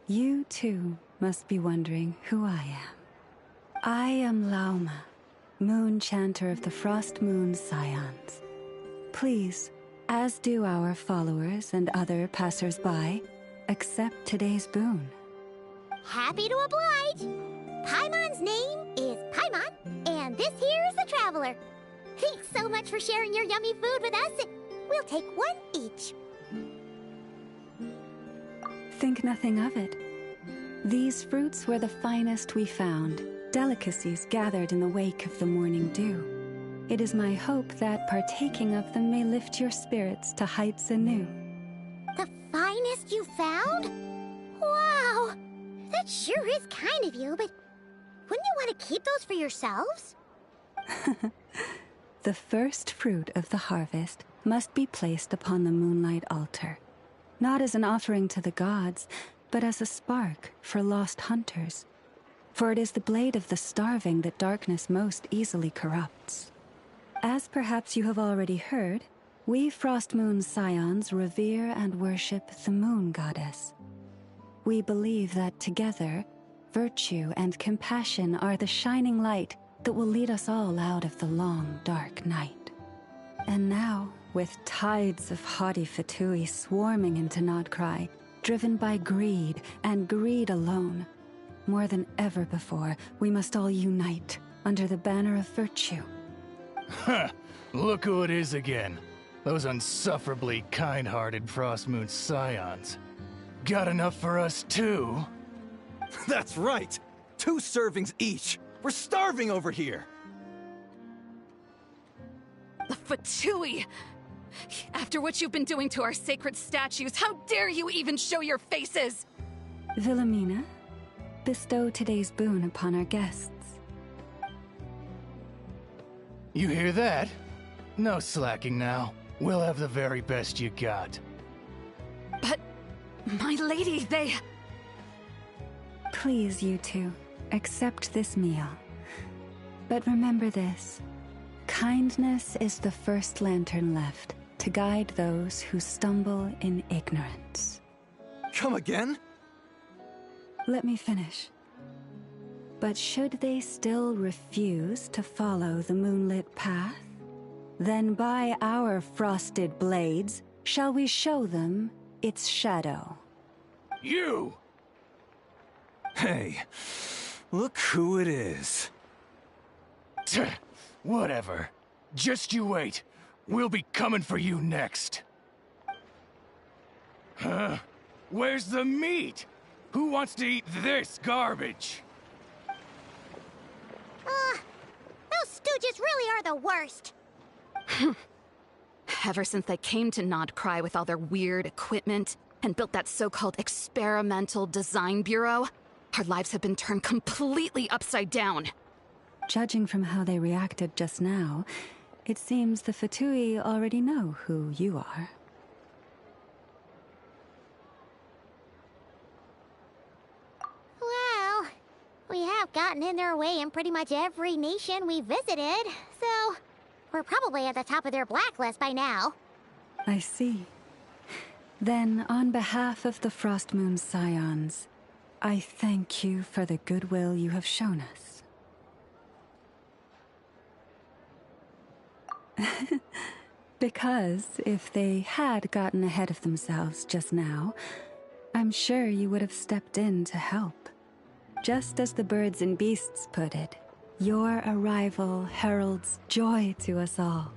You, too, must be wondering who I am. I am Lauma, moon chanter of the Frost Moon Scions. Please, as do our followers and other passers-by, accept today's boon. Happy to oblige. Paimon's name is Paimon, and this here is the Traveler. Thanks so much for sharing your yummy food with us. We'll take one each. Think nothing of it. These fruits were the finest we found, delicacies gathered in the wake of the morning dew. It is my hope that partaking of them may lift your spirits to heights anew. The finest you found? Wow! That sure is kind of you, but wouldn't you want to keep those for yourselves? The first fruit of the harvest must be placed upon the moonlight altar, not as an offering to the gods, but as a spark for lost hunters. For it is the blade of the starving that darkness most easily corrupts. As perhaps you have already heard, we Frost Moon Scions revere and worship the moon goddess. We believe that together, virtue and compassion are the shining light that will lead us all out of the long, dark night. And now, with tides of haughty Fatui swarming into Nodcry, driven by greed and greed alone, more than ever before, we must all unite under the banner of virtue. Huh, look who it is again. Those unsufferably kind-hearted Frost Moon Scions. Got enough for us too? That's right! 2 servings each! We're starving over here! The Fatui! After what you've been doing to our sacred statues, how dare you even show your faces! Wilhelmina, bestow today's boon upon our guests. You hear that? No slacking now. We'll have the very best you got. But, my lady, they... Please, you two, accept this meal. But remember this. Kindness is the first lantern left to guide those who stumble in ignorance. Come again? Let me finish. But should they still refuse to follow the moonlit path, then by our frosted blades shall we show them its shadow. You! Hey, look who it is. Whatever. Just you wait. We'll be coming for you next. Huh? Where's the meat? Who wants to eat this garbage? Those stooges really are the worst. Ever since they came to Nodcry with all their weird equipment and built that so-called experimental design bureau, our lives have been turned completely upside down. Judging from how they reacted just now, it seems the Fatui already know who you are. Well, we have gotten in their way in pretty much every nation we visited, so we're probably at the top of their blacklist by now. I see. Then, on behalf of the Frost Moon Scions, I thank you for the goodwill you have shown us. Because if they had gotten ahead of themselves just now, I'm sure you would have stepped in to help. Just as the birds and beasts put it, your arrival heralds joy to us all.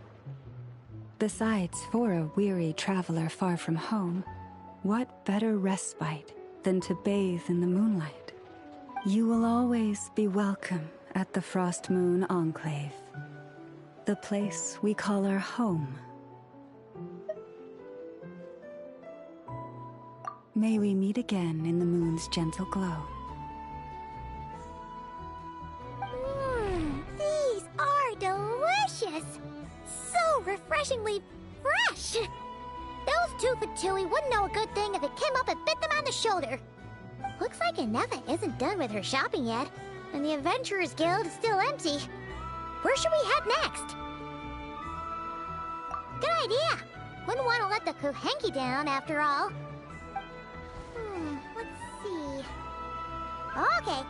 Besides, for a weary traveler far from home, what better respite than to bathe in the moonlight? You will always be welcome at the Frost Moon Enclave, the place we call our home. May we meet again in the moon's gentle glow. These are delicious! So refreshingly fresh! Those two Fatui wouldn't know a good thing if it came up and bit them on the shoulder. Looks like Anefa isn't done with her shopping yet, and the Adventurers Guild is still empty. Where should we head next? Good idea! Wouldn't want to let the Kuhenki down, after all. Let's see... Okay,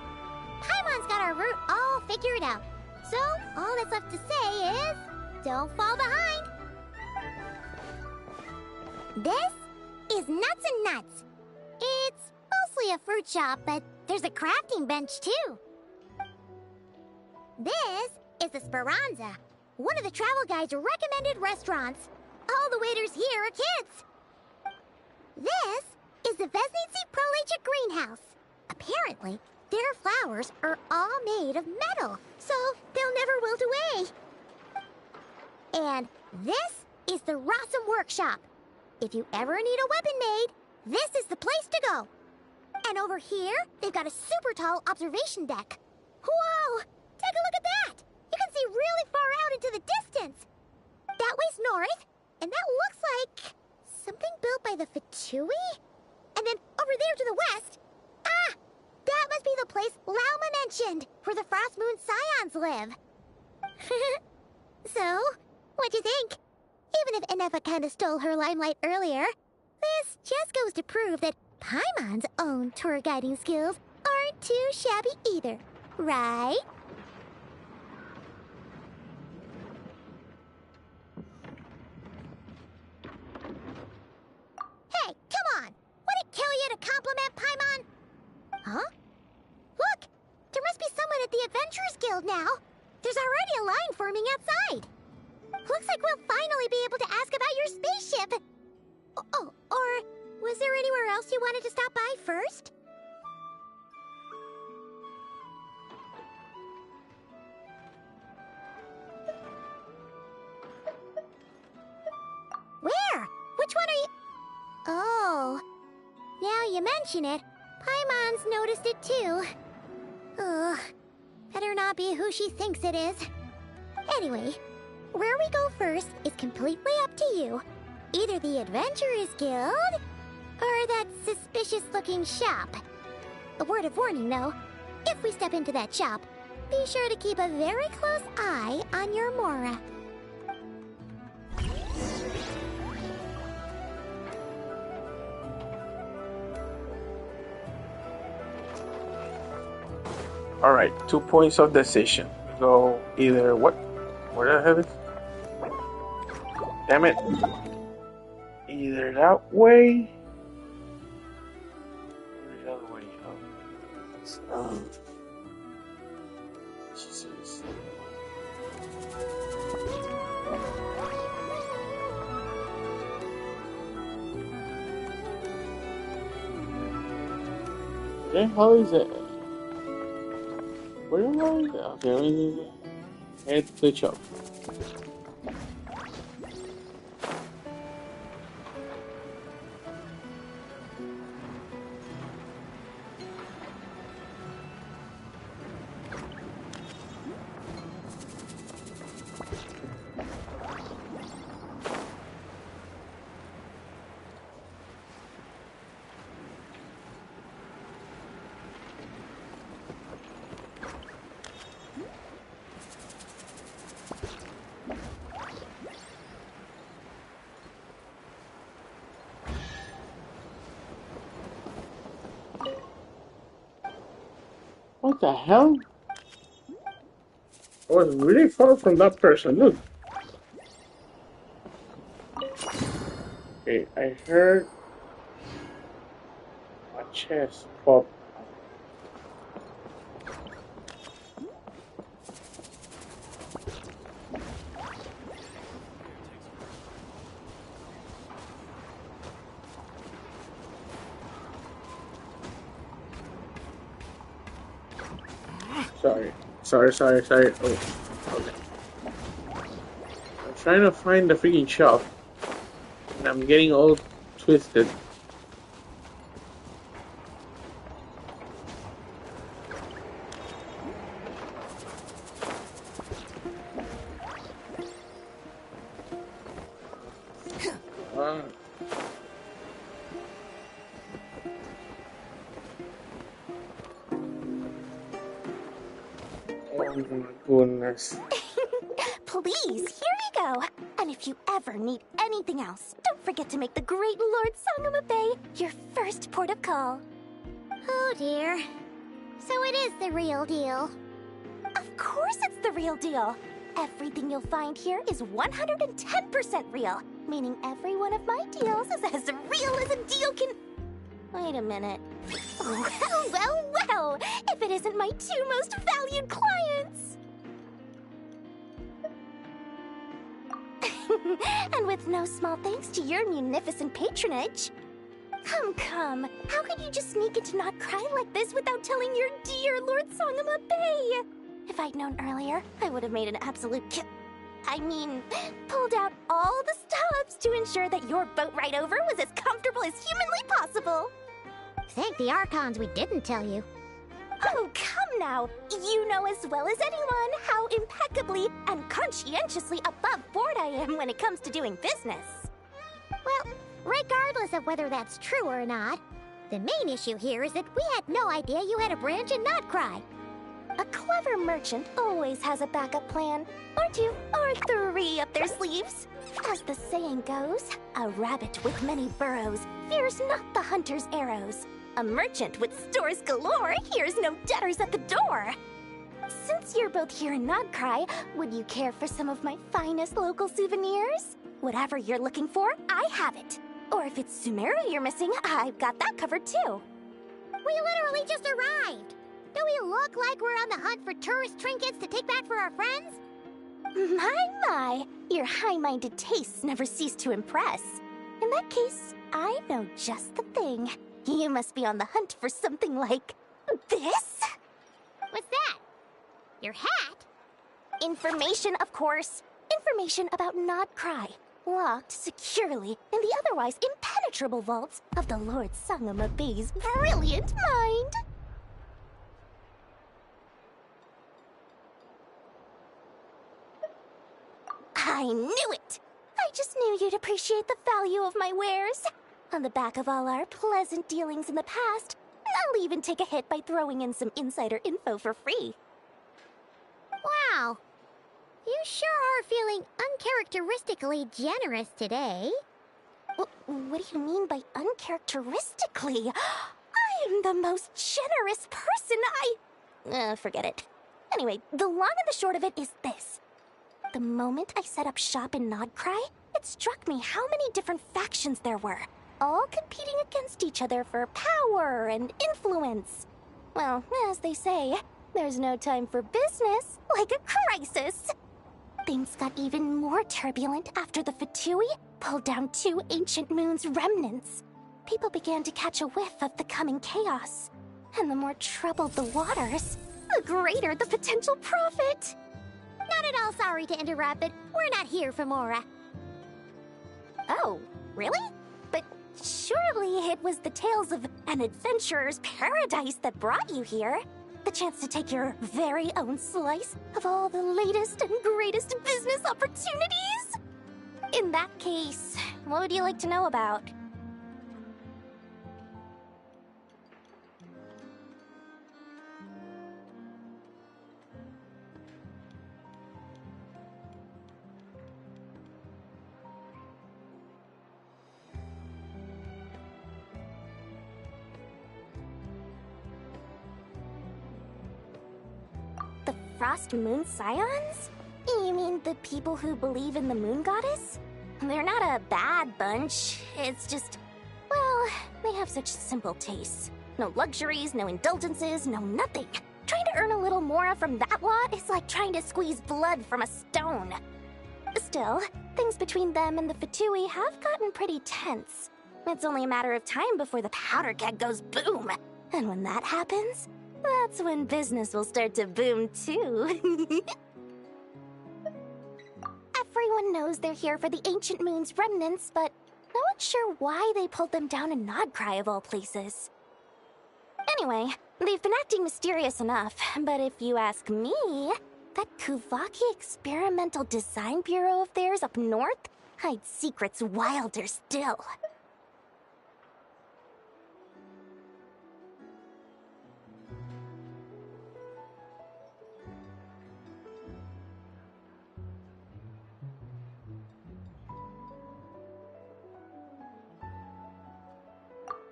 Paimon's got our route all figured out. So, all that's left to say is... don't fall behind! This is Nuts and Nuts. It's mostly a fruit shop, but there's a crafting bench, too. This is the Speranza, one of the travel guide's recommended restaurants. All the waiters here are kids. This is the Vesnitsi Prolecha greenhouse. Apparently, their flowers are all made of metal, so they'll never wilt away. And this is the Rossum Workshop. If you ever need a weapon made, this is the place to go. And over here, they've got a super tall observation deck. Whoa! Take a look at that! You can see really far out into the distance. That way's north, and that looks like something built by the Fatui? And then over there to the west, that must be the place Lauma mentioned, where the Frost Moon Scions live. So, what'd you think? Even if Anefa kinda stole her limelight earlier, this just goes to prove that Paimon's own tour guiding skills aren't too shabby either, right? Hey, come on! Would it kill you to compliment Paimon? Huh? Look! There must be someone at the Adventurers Guild now. There's already a line forming outside. Looks like we'll finally be able to ask about your spaceship. Oh, or was there anywhere else you wanted to stop by first? Where? Which one are you... Oh, now you mention it, Paimon's noticed it too. Ugh, better not be who she thinks it is. Anyway, where we go first is completely up to you. Either the Adventurers Guild, or that suspicious-looking shop. A word of warning, though. If we step into that shop, be sure to keep a very close eye on your Mora. Alright, 2 points of decision. Go either what? Where the hell is? Damn it. Either that way. Or the other way. Jesus. Okay, how is it? Where am I? Okay, let me head to the shop. What the hell? I was really far from that person, look. Okay, I heard a chest pop. Sorry. Oh, okay. I'm trying to find the freaking shop, and I'm getting all twisted. Ah. Oh my goodness. Please, here you go. And if you ever need anything else, don't forget to make the great Lord Sangama Bay your first port of call. Oh dear. So it is the real deal. Of course it's the real deal. Everything you'll find here is 110% real, meaning every one of my deals is as real as a deal can... Wait a minute. Well, if it isn't my two most valued clients! And with no small thanks to your munificent patronage. Come. How could you just sneak into Not Cry like this without telling your dear Lord Sangama Bay? If I'd known earlier, I would have made an absolute pulled out all the stops to ensure that your boat ride over was as comfortable as humanly possible. Thank the Archons we didn't tell you. Oh, come now. You know as well as anyone how impeccably and conscientiously above board I am when it comes to doing business. Well, regardless of whether that's true or not, the main issue here is that we had no idea you had a branch in Notcry. A clever merchant always has a backup plan, or two, or three up their sleeves. As the saying goes, a rabbit with many burrows fears not the hunter's arrows. A merchant with stores galore hears no debtors at the door. Since you're both here in Nodcry, would you care for some of my finest local souvenirs? Whatever you're looking for, I have it. Or if it's Sumeru you're missing, I've got that covered too. We literally just arrived. Do we look like we're on the hunt for tourist trinkets to take back for our friends? My, your high-minded tastes never cease to impress. In that case, I know just the thing. You must be on the hunt for something like this? What's that? Your hat? Information, of course. Information about Nodcry, locked securely in the otherwise impenetrable vaults of the Lord Sangama Bay's brilliant mind. I knew it! I just knew you'd appreciate the value of my wares. On the back of all our pleasant dealings in the past, I'll even take a hit by throwing in some insider info for free. Wow. You sure are feeling uncharacteristically generous today. What do you mean by uncharacteristically? I am the most generous person forget it. Anyway, the long and the short of it is this. The moment I set up shop in Nodcry, it struck me how many different factions there were, all competing against each other for power and influence. Well, as they say, there's no time for business like a crisis. Things got even more turbulent after the Fatui pulled down 2 ancient moon's remnants. People began to catch a whiff of the coming chaos. And the more troubled the waters, the greater the potential profit. Not at all sorry to interrupt, but we're not here for Mora. Oh, really? But surely it was the tales of an adventurer's paradise that brought you here. The chance to take your very own slice of all the latest and greatest business opportunities? In that case, what would you like to know about? Frost Moon Scions? You mean the people who believe in the Moon Goddess? They're not a bad bunch. It's just, well, they have such simple tastes. No luxuries, no indulgences, no nothing. Trying to earn a little more from that lot is like trying to squeeze blood from a stone. Still, things between them and the Fatui have gotten pretty tense. It's only a matter of time before the powder keg goes boom. And when that happens, that's when business will start to boom too. Everyone knows they're here for the Ancient Moon's remnants, but no one's sure why they pulled them down in Nodcry of all places. Anyway, they've been acting mysterious enough, but if you ask me, that Kuvaki Experimental Design Bureau of theirs up north hides secrets wilder still.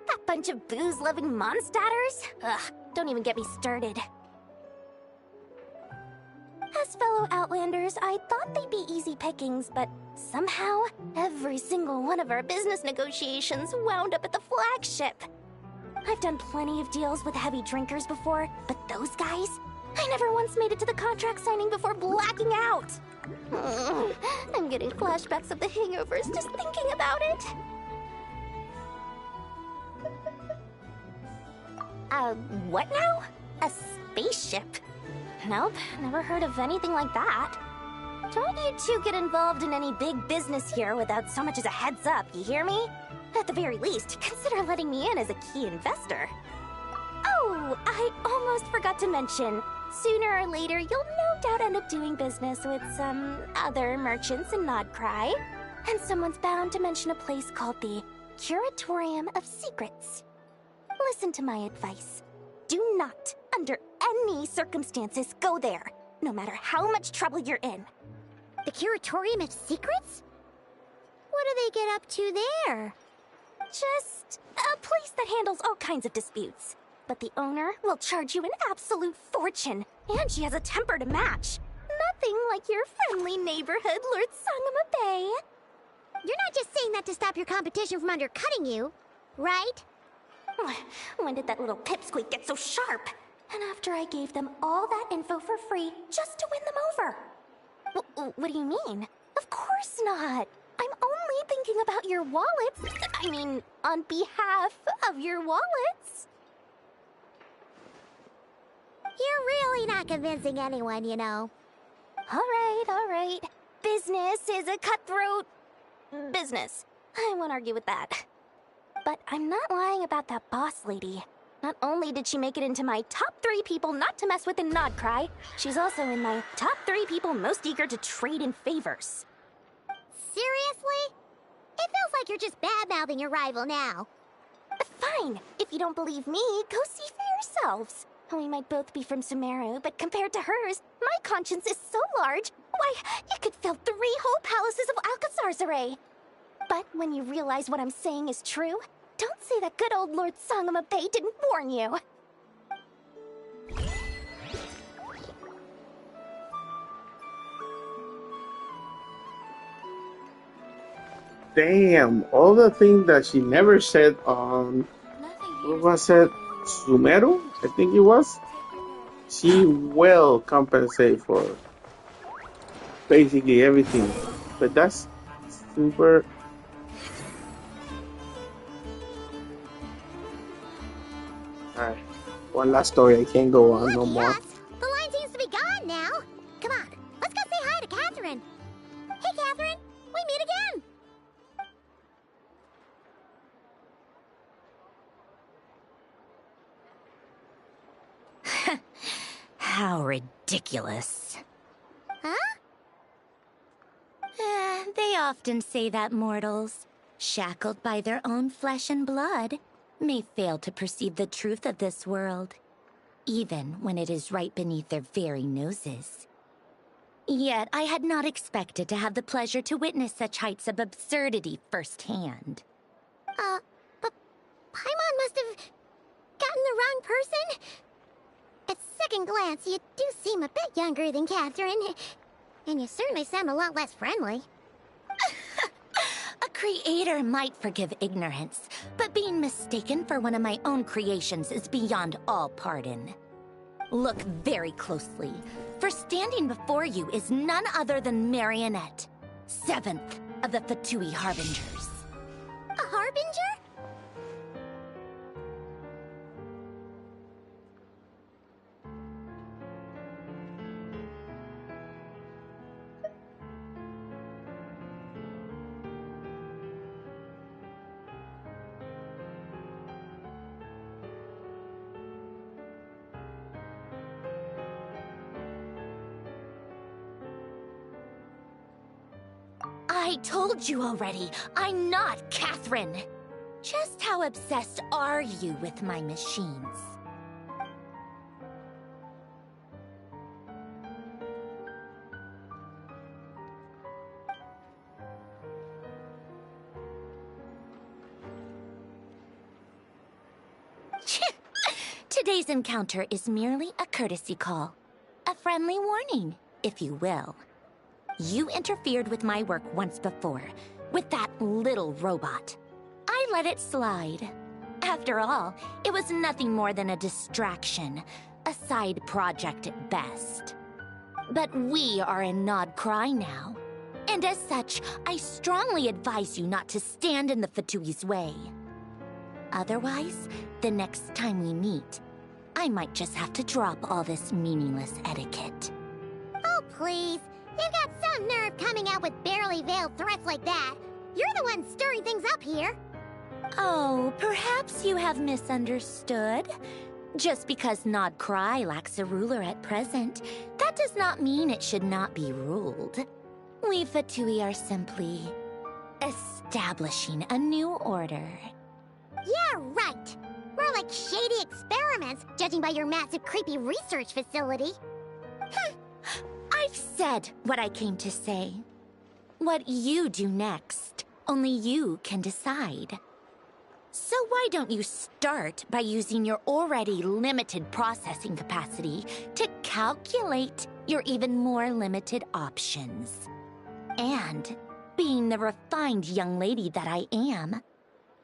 That bunch of booze-loving monstaters? Ugh, don't even get me started. As fellow Outlanders, I thought they'd be easy pickings, but somehow, every single one of our business negotiations wound up at the flagship. I've done plenty of deals with heavy drinkers before, but those guys? I never once made it to the contract signing before blacking out. I'm getting flashbacks of the hangovers just thinking about it. What now? A spaceship? Nope, never heard of anything like that. Don't you two get involved in any big business here without so much as a heads up, you hear me? At the very least, consider letting me in as a key investor. Oh, I almost forgot to mention. Sooner or later, you'll no doubt end up doing business with some other merchants in Nodcry. And someone's bound to mention a place called the Curatorium of Secrets. Listen to my advice. Do not, under any circumstances, go there, no matter how much trouble you're in. The Curatorium of Secrets? What do they get up to there? Just a place that handles all kinds of disputes. But the owner will charge you an absolute fortune, and she has a temper to match. Nothing like your friendly neighborhood, Lord Sangama Bay. You're not just saying that to stop your competition from undercutting you, right? When did that little pipsqueak get so sharp? And after I gave them all that info for free just to win them over. What do you mean? Of course not. I'm only thinking about your wallets. I mean, on behalf of your wallets. You're really not convincing anyone, you know. All right. Business is a cutthroat business. I won't argue with that. But I'm not lying about that boss lady. Not only did she make it into my top 3 people not to mess with in Nodcry, she's also in my top 3 people most eager to trade in favors. Seriously? It feels like you're just bad-mouthing your rival now. Fine. If you don't believe me, go see for yourselves. We might both be from Sumeru, but compared to hers, my conscience is so large, why, you could fill 3 whole palaces of Alcazar's. But when you realize what I'm saying is true, don't say that good old Lord Sangama Bay didn't warn you. Damn, all the things that she never said on, what was it, Sumeru, I think it was? She will compensate for basically everything. But that's super... Alright, one last story, I can't go on no more. The line seems to be gone now. Come on, let's go say hi to Catherine. Hey, Catherine, we meet again. How ridiculous. Huh? They often say that mortals, shackled by their own flesh and blood, may fail to perceive the truth of this world, even when it is right beneath their very noses. Yet I had not expected to have the pleasure to witness such heights of absurdity firsthand. But Paimon must have gotten the wrong person? At second glance, you do seem a bit younger than Catherine. And you certainly sound a lot less friendly. Creator might forgive ignorance, but being mistaken for one of my own creations is beyond all pardon. Look very closely, for standing before you is none other than Marionette, 7th of the Fatui Harbingers. A harbinger? I told you already, I'm not Catherine. Just how obsessed are you with my machines? Today's encounter is merely a courtesy call. A friendly warning, if you will. You interfered with my work once before, with that little robot. I let it slide. After all, it was nothing more than a distraction, a side project at best. But we are in Nod Cry now, and as such, I strongly advise you not to stand in the Fatui's way. Otherwise, the next time we meet, I might just have to drop all this meaningless etiquette. Oh, please. You've got some nerve coming out with barely veiled threats like that. You're the one stirring things up here. Oh, perhaps you have misunderstood. Just because Nod Cry lacks a ruler at present, that does not mean it should not be ruled. We Fatui are simply establishing a new order. Yeah, right. More like shady experiments, judging by your massive creepy research facility. I've said what I came to say. What you do next, only you can decide. So why don't you start by using your already limited processing capacity to calculate your even more limited options? And, being the refined young lady that I am,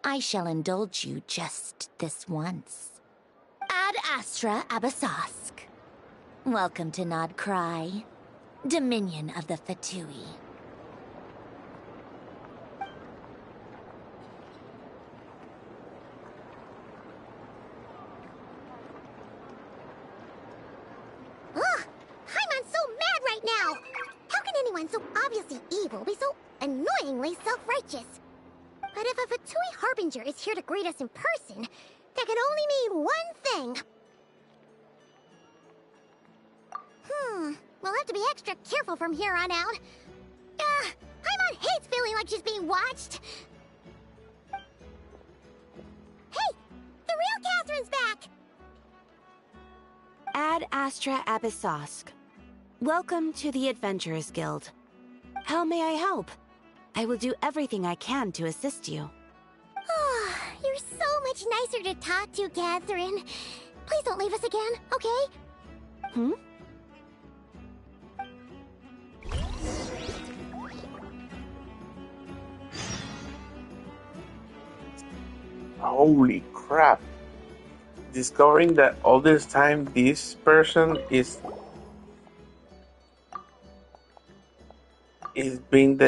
I shall indulge you just this once. Ad Astra Abasask. Welcome to Nod Cry, Dominion of the Fatui. Ugh! Haimon's so mad right now! How can anyone so obviously evil be so annoyingly self-righteous? But if a Fatui Harbinger is here to greet us in person, that can only mean one thing. We'll have to be extra careful from here on out. Haimon hates feeling like she's being watched. Hey! The real Catherine's back! Ad Astra Abyssosque. Welcome to the Adventurers Guild. How may I help? I will do everything I can to assist you. You're so much nicer to talk to, Catherine. Please don't leave us again, okay? Holy crap. Discovering that all this time this person is being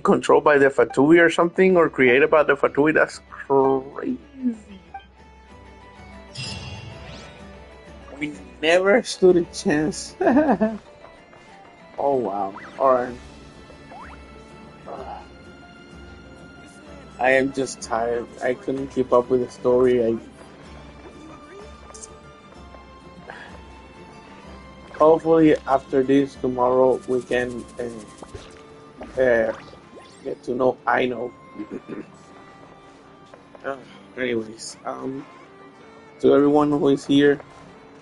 controlled by the Fatui or something, or created by the Fatui. That's crazy. We never stood a chance. Oh wow. Alright. I am just tired. I couldn't keep up with the story. Hopefully after this tomorrow we can get to know Aino. Anyways, to everyone who is here,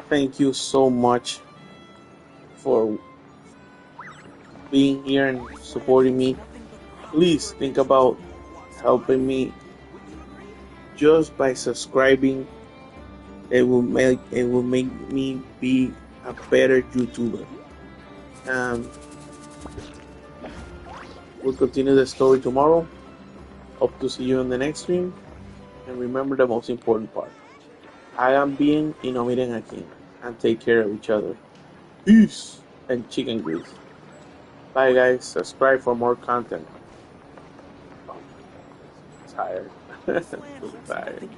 thank you so much for being here and supporting me. Please think about helping me just by subscribing. It will make me be a better YouTuber. We'll continue the story tomorrow. Hope to see you in the next stream. And remember the most important part. I am being Inomiren Akin. And take care of each other. Peace and chicken grease. Bye guys. Subscribe for more content. Oh, I'm tired. I'm tired.